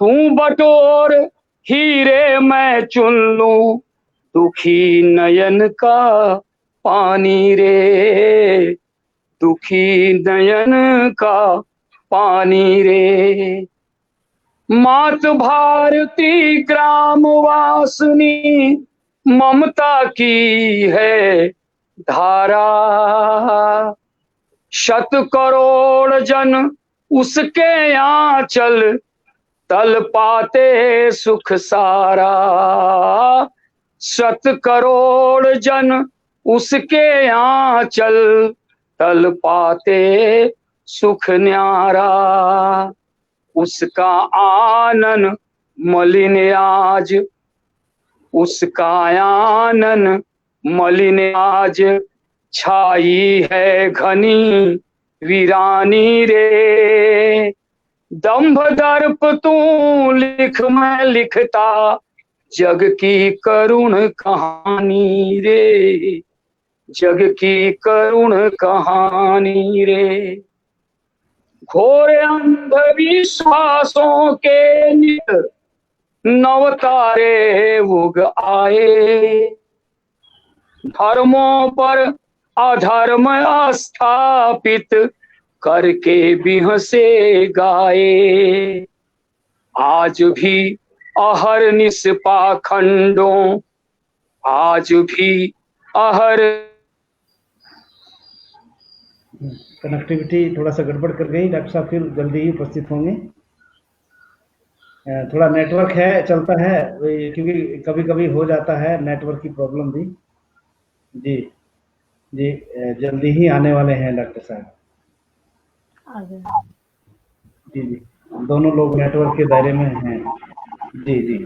तू बटोर हीरे मैं चुन लूं, दुखी नयन का पानी रे। दुखी नयन का पानी रे। मात भारती ग्राम वासनी, ममता की है धारा। शत करोड़ जन उसके आंचल, तल पाते सुख सारा। शत करोड़ जन उसके आंचल, तल पाते सुख न्यारा। उसका आनन मलिन आज उसका आनन, मलिन आज छाई है घनी वीरानी रे। दंभ दर्प तू लिख मैं लिखता, जग की करुण कहानी रे, जग की करुण कहानी रे। घोर अंधविश्वासों के नित नव तारे उग आए, धर्मों पर अधर्म स्थापित करके बिहसे गाए। आज भी अहरनिश पाखंडों, आज भी अहर। कनेक्टिविटी थोड़ा सा गड़बड़ कर गई, डॉक्टर साहब फिर जल्दी ही उपस्थित होंगे। थोड़ा नेटवर्क है, चलता है, क्योंकि कभी कभी हो जाता है नेटवर्क की प्रॉब्लम भी। जी जी, जल्दी ही आने वाले हैं डॉक्टर साहब। जी जी, दोनों लोग नेटवर्क के दायरे में हैं। जी जी,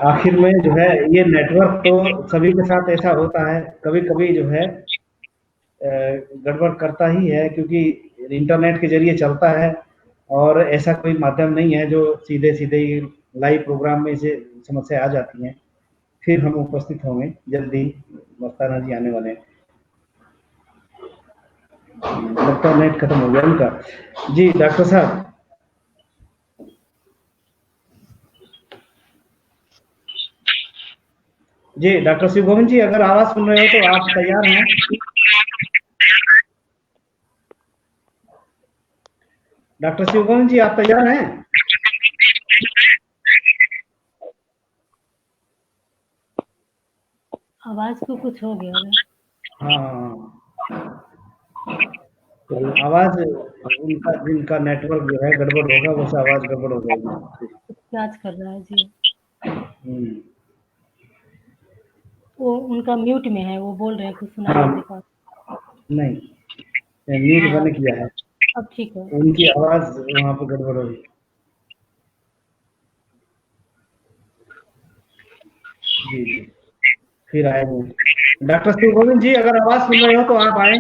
आखिर में जो है ये नेटवर्क तो सभी के साथ ऐसा होता है, कभी कभी जो है गड़बड़ करता ही है, क्योंकि इंटरनेट के जरिए चलता है और ऐसा कोई माध्यम नहीं है जो सीधे सीधे लाइव प्रोग्राम में इसे समस्या आ जाती है। फिर हम उपस्थित होंगे जल्दी, मस्ताना जी आने वाले हैं। लगता है नेट खत्म हो गया उनका। जी डॉक्टर साहब। जी डॉक्टर शिव गोविंद जी, अगर आवाज सुन रहे हो तो आप तैयार हैं? डॉक्टर शिव गोविंद जी, आप तैयार हैं? आवाज को कुछ हो गया है। हाँ, आवाज उनका, जिनका नेटवर्क जो है गड़बड़ होगा वैसे आवाज गड़बड़ हो जाएगी। जांच कर रहा है जी। वो उनका म्यूट में है, वो बोल रहे हैं कुछ सुनाई नहीं देता। नहीं, म्यूट मैंने किया है। अब ठीक है। उनकी आवाज वहाँ पे गड़बड़ होगी। जी जी, फिर आएंगे। डॉक्टर शिव गोविंद जी, अगर आवाज सुन रहे हो तो आप आए।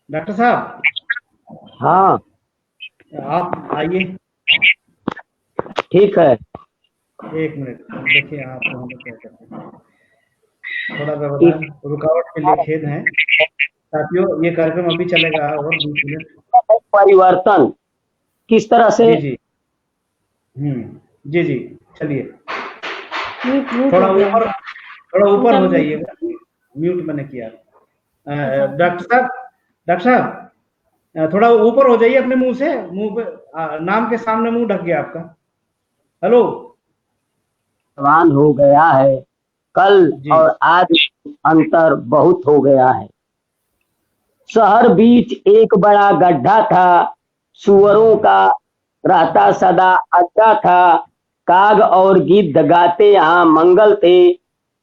डॉक्टर साहब। हाँ, आप आइए। ठीक है। एक मिनट देखिए, आप वहाँ पे क्या करते हैं, थोड़ा व्यवधान रुकावट के लिए खेद है साथियों। ये कार्यक्रम अभी चलेगा और 20 मिनट। परिवर्तन किस तरह से? जी जी जी, चलिए थोड़ा ऊपर हो जाइएगा। म्यूट मैंने किया। डॉक्टर साहब थोड़ा ऊपर हो जाइए अपने मुंह से, मुंह पे नाम के सामने मुंह ढक गया आपका। हेलो। जवान हो गया है, कल और आज अंतर बहुत हो गया है। शहर बीच एक बड़ा गड्ढा था, सुअरों का रहता सदा अड्डा था। काग और गिद्ध गाते यहाँ मंगल थे,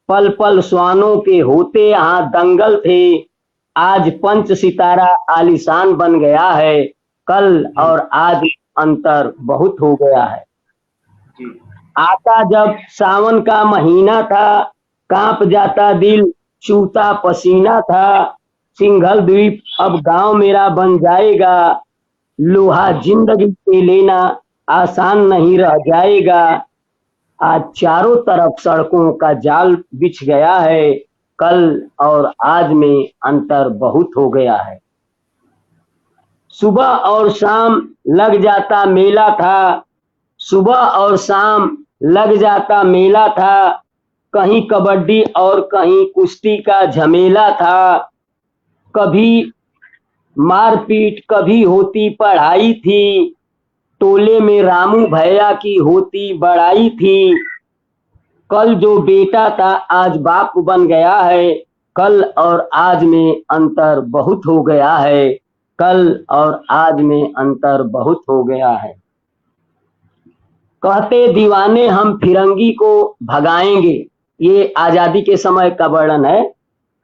पल पल स्वानों के होते यहाँ दंगल थे। आज पंच सितारा आलीशान बन गया है, कल और आज अंतर बहुत हो गया है। आता जब सावन का महीना था, कांप जाता दिल चूता पसीना था। सिंघल द्वीप अब गांव मेरा बन जाएगा, लोहा जिंदगी पे लेना आसान नहीं रह जाएगा। आज चारों तरफ सड़कों का जाल बिछ गया है, कल और आज में अंतर बहुत हो गया है। सुबह और शाम लग जाता मेला था, सुबह और शाम लग जाता मेला था। कहीं कबड्डी और कहीं कुश्ती का झमेला था। कभी मारपीट कभी होती पढ़ाई थी, टोले में रामू भैया की होती बड़ाई थी। कल जो बेटा था आज बाप बन गया है, कल और आज में अंतर बहुत हो गया है, कल और आज में अंतर बहुत हो गया है। कहते दीवाने हम फिरंगी को भगाएंगे, ये आजादी के समय का वर्णन है।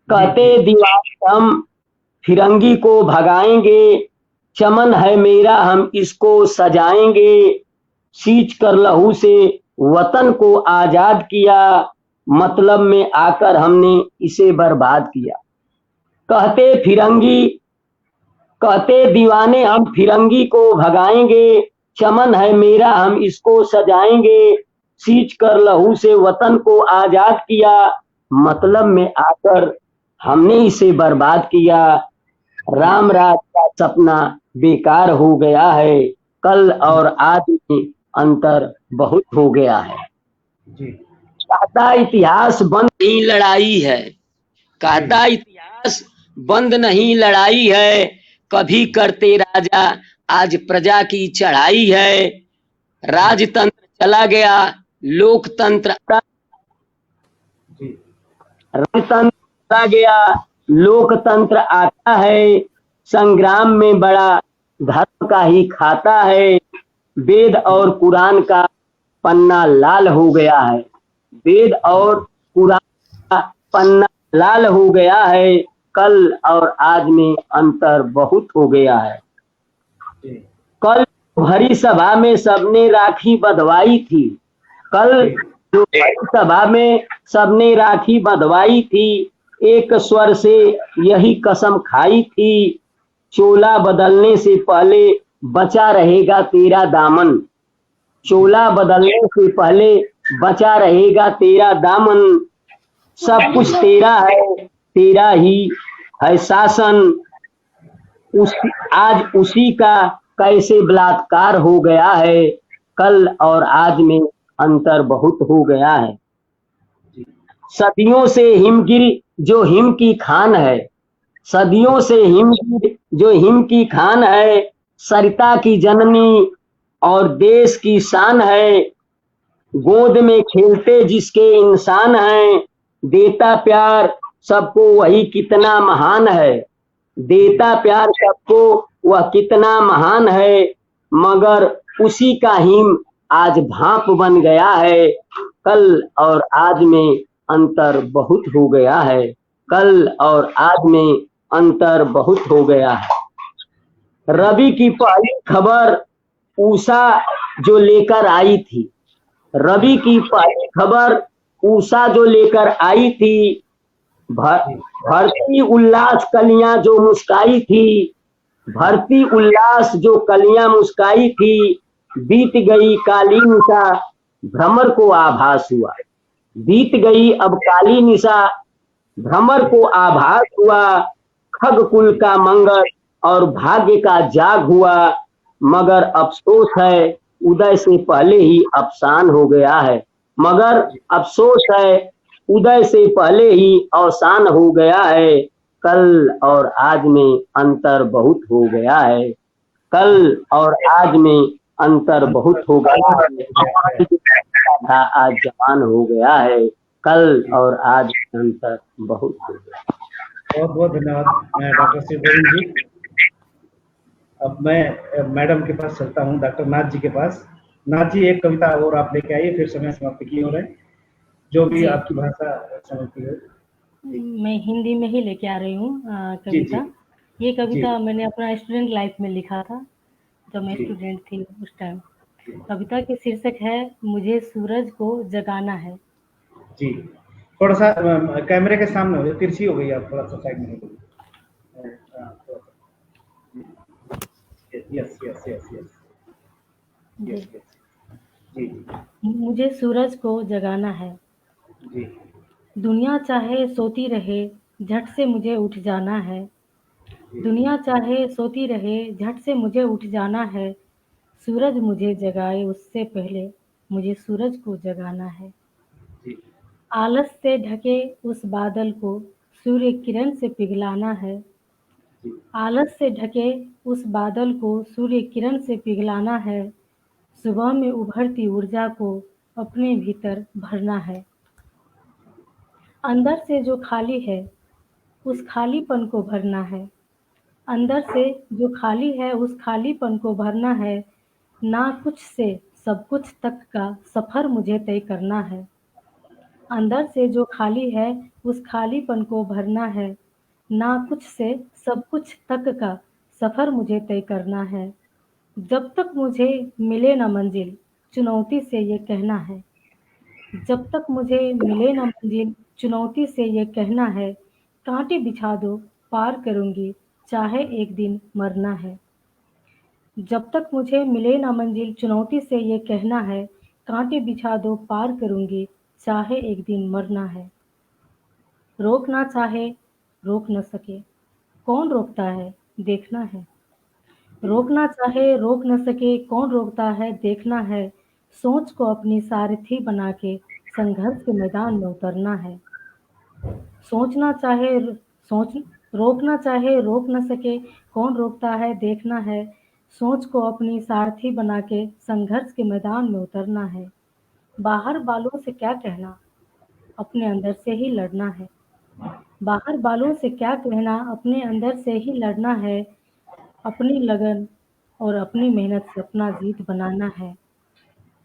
कहते दीवार हम फिरंगी को भगाएंगे, चमन है मेरा हम इसको सजाएंगे, सींच कर लहू से वतन को आजाद किया, मतलब में आकर हमने इसे बर्बाद किया। कहते दीवाने हम फिरंगी को भगाएंगे, चमन है मेरा हम इसको सजाएंगे, सींच कर लहू से वतन को आजाद किया, मतलब में आकर हमने इसे बर्बाद किया। राम राज का सपना बेकार हो गया है, कल और आज में अंतर बहुत हो गया है। कहता इतिहास बंद नहीं लड़ाई है, कहता इतिहास बंद नहीं लड़ाई है, कभी करते राजा आज प्रजा की चढ़ाई है, राजतंत्र चला गया लोकतंत्र राजतंत्र चला गया लोकतंत्र आता है, संग्राम में बड़ा धर्म का ही खाता है, वेद और कुरान का पन्ना लाल हो गया है, वेद और कुरान का पन्ना लाल हो गया है, कल और आज में अंतर बहुत हो गया है। कल भरी सभा में सबने राखी बंधवाई थी, कल जो भरी सभा में सबने राखी बंधवाई थी, एक स्वर से यही कसम खाई थी, चोला बदलने से पहले बचा रहेगा तेरा दामन, चोला बदलने से पहले बचा रहेगा तेरा दामन, सब कुछ तेरा है तेरा ही है शासन, आज उसी का कैसे बलात्कार हो गया है, कल और आज में अंतर बहुत हो गया है। सदियों से हिमगिर जो हिम की खान है, सदियों से हिमगिर जो हिम की खान है, सरिता की जननी और देश की शान है, गोद में खेलते जिसके इंसान हैं, देता प्यार सबको वही कितना महान है, देता प्यार सबको वह कितना महान है, मगर उसी का हिम आज भाप बन गया है, कल और आज में अंतर बहुत हो गया है, कल और आज में अंतर बहुत हो गया है। रवि की पहली खबर उषा जो लेकर आई थी, रवि की पहली खबर उषा जो लेकर आई थी, भरती उल्लास कलियां जो मुस्काई थी, भरती उल्लास जो कलियां मुस्काई थी, बीत गई काली निशा भ्रमर को आभास हुआ, बीत गई अब काली निशा भ्रमर को आभास हुआ, खग कुल का मंगल और भाग्य का जाग हुआ, मगर अफसोस है उदय से पहले ही अवसान हो गया है, मगर अफसोस है उदय से पहले ही अवसान हो गया है, कल और आज में अंतर बहुत हो गया है, कल और आज में अंतर बहुत हो गया है, आज जवान हो गया है, कल और आज अंतर बहुत हो गया। बहुत बहुत धन्यवाद डॉक्टर शिव गोविंद जी। अब मैं मैडम के पास चलता हूँ, डॉक्टर नाथ जी के पास। नाथ जी, एक कविता और आप लेके आइए, फिर समय समाप्त की हो रहे हैं, जो भी आपकी भाषा समझती हो। मैं हिंदी में ही लेके आ रही हूँ कविता। ये कविता मैंने अपना स्टूडेंट लाइफ में लिखा था, जब मैं स्टूडेंट थी उस टाइम। कविता के शीर्षक है मुझे सूरज को जगाना है। जी, थोड़ा सा कैमरे के सामने हो, तिरछी हो गई आप, थोड़ा सा साइड में हो। यस यस यस यस जी। मुझे सूरज को जगाना है जी। दुनिया चाहे सोती रहे झट से मुझे उठ जाना है, दुनिया चाहे सोती रहे झट से मुझे उठ जाना है, सूरज मुझे जगाए उससे पहले मुझे सूरज को जगाना है। आलस से ढके उस बादल को सूर्य किरण से पिघलाना है, आलस से ढके उस बादल को सूर्य किरण से पिघलाना है, सुबह में उभरती ऊर्जा को अपने भीतर भरना है। अंदर से जो खाली है उस खालीपन को भरना है, अंदर से जो खाली है उस खालीपन को भरना है, ना कुछ से सब कुछ तक का सफ़र मुझे तय करना है। अंदर से जो खाली है उस खालीपन को भरना है। ना कुछ से सब कुछ तक का सफर मुझे तय करना है। जब तक मुझे मिले न मंजिल चुनौती से ये कहना है। जब तक मुझे मिले न मंजिल चुनौती से ये कहना है। कांटे बिछा दो पार करूंगी चाहे एक दिन मरना है। जब तक मुझे मिले न मंजिल चुनौती से ये कहना है। कांटे बिछा दो पार करूंगी चाहे एक दिन मरना है। रोक ना चाहे रोक न सके कौन रोकता है देखना है। रोकना चाहे रोक न सके कौन रोकता है देखना है। सोच को अपनी सारथी बना के संघर्ष के मैदान में उतरना है। सोचना चाहे सोच रोकना चाहे रोक न सके कौन रोकता है देखना है। सोच को अपनी सारथी बना के संघर्ष के मैदान में उतरना है। बाहर बालों से क्या कहना अपने अंदर से ही लड़ना है। बाहर बालों से क्या कहना अपने अंदर से ही लड़ना है। अपनी लगन और अपनी मेहनत से अपना जीत बनाना है।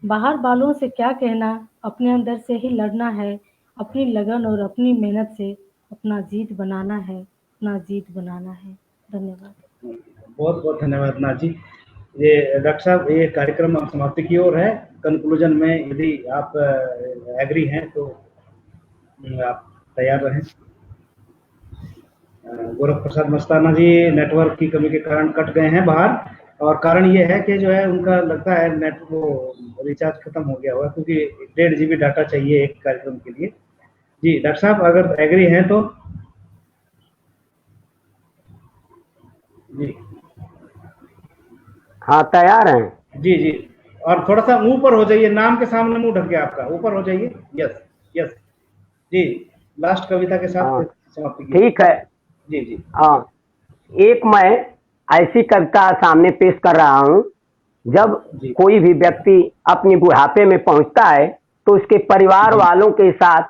बाहर बालों से क्या कहना अपने अंदर से ही लड़ना है। अपनी लगन और अपनी मेहनत से अपना जीत बनाना है अपना जीत बनाना है। धन्यवाद। बहुत बहुत धन्यवाद नाथ जी। ये डॉक्टर साहब ये कार्यक्रम अब समाप्ति की ओर है। कंक्लूजन में यदि आप एग्री हैं तो आप तैयार रहें। गोरख प्रसाद मस्ताना जी नेटवर्क की कमी के कारण कट गए हैं बाहर, और कारण ये है कि जो है उनका लगता है नेट वो रिचार्ज खत्म हो गया हुआ, क्योंकि 1.5 GB डाटा चाहिए एक कार्यक्रम के लिए। जी डॉक्टर साहब अगर एग्री हैं तो जी। हाँ तैयार हैं जी जी, और थोड़ा सा ऊपर हो जाइए, नाम के सामने मुंह ढक गया आपका, ऊपर हो जाइए। यस यस जी, लास्ट कविता के साथ समाप्ति कीजिए। ठीक है जी जी हाँ, एक मैं ऐसी कविता सामने पेश कर रहा हूँ। जब कोई भी व्यक्ति अपनी बुढ़ापे में पहुंचता है तो उसके परिवार वालों के साथ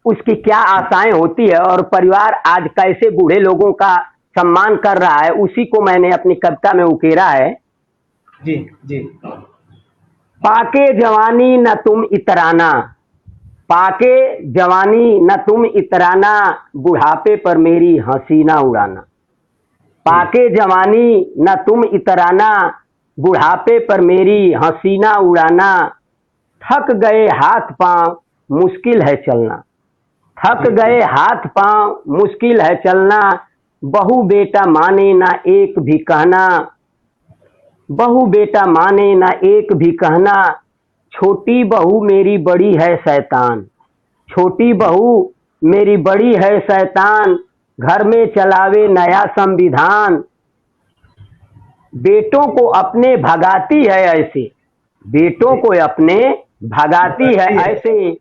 उसकी क्या आशाएं होती है और परिवार आज कैसे बूढ़े लोगों का सम्मान कर रहा है, उसी को मैंने अपनी कविता में उकेरा है। जी जी। पाके जवानी न तुम इतराना, पाके जवानी न तुम इतराना, बुढ़ापे पर मेरी हंसी ना उड़ाना। पाके जवानी न तुम इतराना, बुढ़ापे पर मेरी हंसी ना उड़ाना। थक गए हाथ पांव मुश्किल है चलना, थक गए हाथ पांव मुश्किल है चलना। बहू बेटा माने ना एक भी कहना, बहू बेटा माने ना एक भी कहना। छोटी बहू मेरी बड़ी है शैतान, छोटी बहू मेरी बड़ी है शैतान। घर में चलावे नया संविधान, बेटों को अपने भगाती है ऐसे, बेटों को अपने भगाती है ऐसे,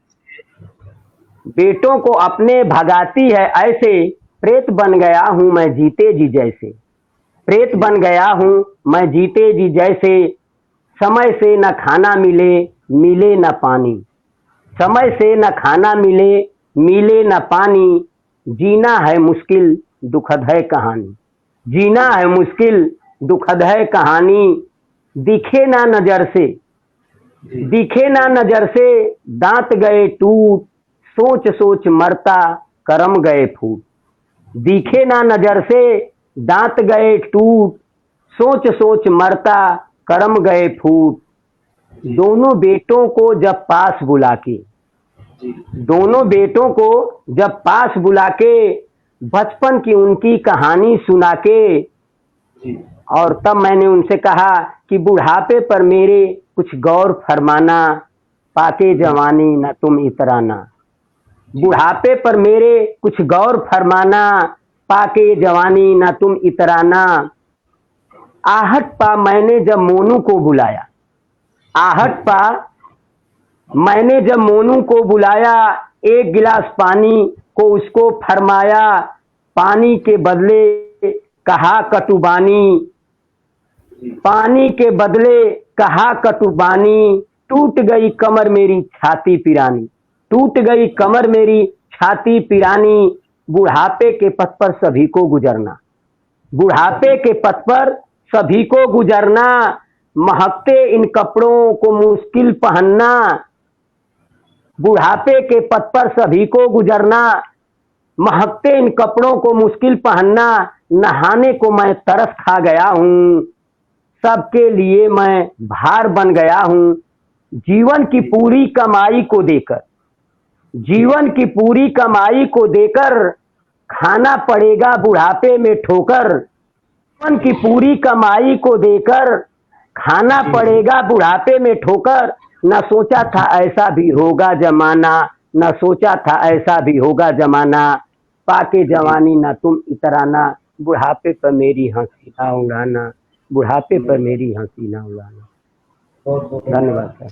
बेटों को अपने भगाती है ऐसे। प्रेत बन गया हूं मैं जीते जी जैसे, प्रेत बन गया हूं मैं जीते जी जैसे। समय से न खाना मिले मिले न पानी, समय से न खाना मिले मिले न पानी। जीना है मुश्किल दुखद है कहानी, जीना है मुश्किल दुखद है कहानी। दिखे ना नजर से, दिखे ना नजर से, दांत गए टूट, सोच सोच मरता करम गए फूट। दिखे ना नजर से, दांत गए टूट, सोच सोच मरता करम गए फूट। दोनों बेटों को जब पास बुला के, दोनों बेटों को जब पास बुला के, बचपन की उनकी कहानी सुना के, और तब मैंने उनसे कहा कि बुढ़ापे पर मेरे कुछ गौर फरमाना। पाके जवानी न तुम इतराना, बुढ़ापे पर मेरे कुछ गौर फरमाना। पाके जवानी न तुम इतराना। आहट पा मैंने जब मोनू को बुलाया, आहट पा मैंने जब मोनू को बुलाया। एक गिलास पानी को उसको फरमाया, पानी के बदले कहा कटुबानी, पानी के बदले कहा कटुबानी। टूट गई कमर मेरी छाती पिरानी, टूट गई कमर मेरी छाती पिरानी। बुढ़ापे के पथ पर सभी को गुजरना, बुढ़ापे के पथ पर सभी को गुजरना। महकते इन कपड़ों को मुश्किल पहनना, बुढ़ापे के पथ पर सभी को गुजरना, महकते इन कपड़ों को मुश्किल पहनना, नहाने को मैं तरस खा गया हूँ, सबके लिए मैं भार बन गया हूँ। जीवन की पूरी कमाई को देकर, जीवन की पूरी कमाई को देकर खाना पड़ेगा बुढ़ापे में ठोकर। जीवन की पूरी कमाई को देकर खाना पड़ेगा बुढ़ापे में ठोकर। न सोचा था ऐसा भी होगा जमाना, न सोचा था ऐसा भी होगा जमाना, पाके जवानी ना तुम इतराना, बुढ़ापे पर मेरी हंसी ना उड़ाना, बुढ़ापे पर मेरी हंसी ना उड़ाना। बहुत बहुत धन्यवाद सर।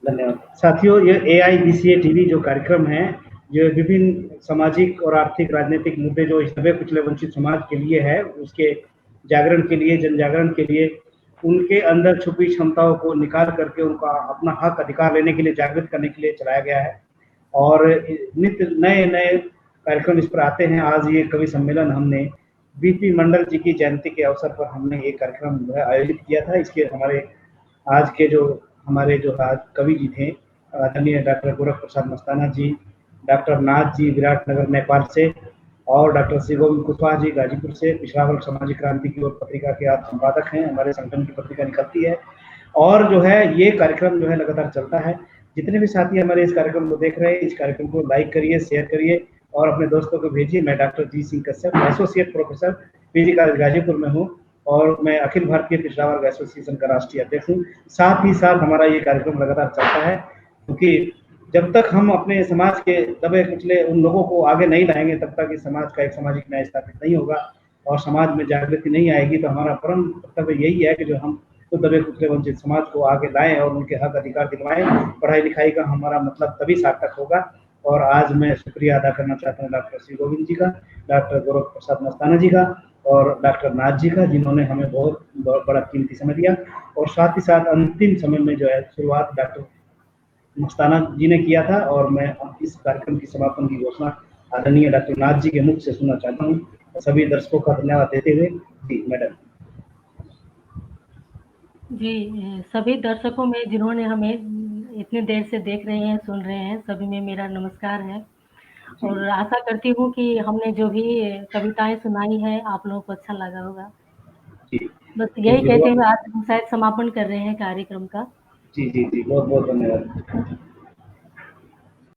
धन्यवाद साथियों। ये AIBCA टीवी जो कार्यक्रम है, जो विभिन्न सामाजिक और आर्थिक राजनीतिक मुद्दे जो इस दबे कुचले वंचित समाज के लिए है, उसके जागरण के लिए, जन जागरण के लिए, उनके अंदर छुपी क्षमताओं को निकाल करके उनका अपना हक अधिकार लेने के लिए, जागृत करने के लिए चलाया गया है। और नित्य नए नए कार्यक्रम इस पर आते हैं। आज ये कवि सम्मेलन हमने BP मंडल जी की जयंती के अवसर पर हमने एक कार्यक्रम जो है आयोजित किया था। इसके आज के जो हमारे जो आज कवि जी थे, आदरणीय डॉक्टर गोरख प्रसाद मस्ताना जी, डॉक्टर नाथ जी विराटनगर नेपाल से, और डॉक्टर श्री गोविंद कुशवाहा जी गाजीपुर से, पिछड़ा वर्ग सामाजिक क्रांति की ओर पत्रिका के आप संपादक हैं, हमारे संगठन की पत्रिका निकलती है। और जो है ये कार्यक्रम जो है लगातार चलता है। जितने भी साथी हमारे इस कार्यक्रम को देख रहे हैं, इस कार्यक्रम को लाइक करिए, शेयर करिए और अपने दोस्तों को भेजिए। मैं doctor G Singh Kashyap, associate professor, PG college Ghazipur में हूँ और मैं अखिल भारतीय पिछड़ा वर्ग एसोसिएशन का राष्ट्रीय अध्यक्ष हूँ। साथ ही साथ हमारा ये कार्यक्रम लगातार चलता है, क्योंकि जब तक हम अपने समाज के दबे कुचले उन लोगों को आगे नहीं लाएंगे, तब तक इस समाज का एक सामाजिक न्याय स्थापित नहीं होगा और समाज में जागृति नहीं आएगी। तो हमारा परम कर्तव्य यही है कि जो हम तो दबे कुचले वंचित समाज को आगे लाएं और उनके हक अधिकार दिलवाएं। पढ़ाई लिखाई का हमारा मतलब तभी सार्थक होगा। और आज मैं शुक्रिया अदा करना चाहता हूँ डॉक्टर श्री गोविंद जी का, डॉक्टर गोरख प्रसाद मस्ताना जी का और डॉक्टर नाथ जी का, जिन्होंने हमें बहुत बड़ा कीमती समय दिया। और साथ ही साथ अंतिम समय में जो है शुरुआत डॉक्टर मस्ताना जी ने किया था और मैं इस कार्यक्रम की समापन की घोषणा आदरणीय डॉक्टर नाथ जी के मुख से सुनना चाहता हूँ। सभी दर्शकों का धन्यवाद देते हुए जी मैडम। जी, सभी दर्शकों में जिन्होंने हमें इतनी देर से देख रहे हैं, सुन रहे हैं, सभी में मेरा नमस्कार है। और आशा करती हूँ कि हमने जो भी कविताएं सुनाई है आप लोगों को अच्छा लगा होगा। जी बस यही कहते हुए आज हम शायद समापन कर रहे हैं कार्यक्रम का। जी जी जी, बहुत बहुत धन्यवाद।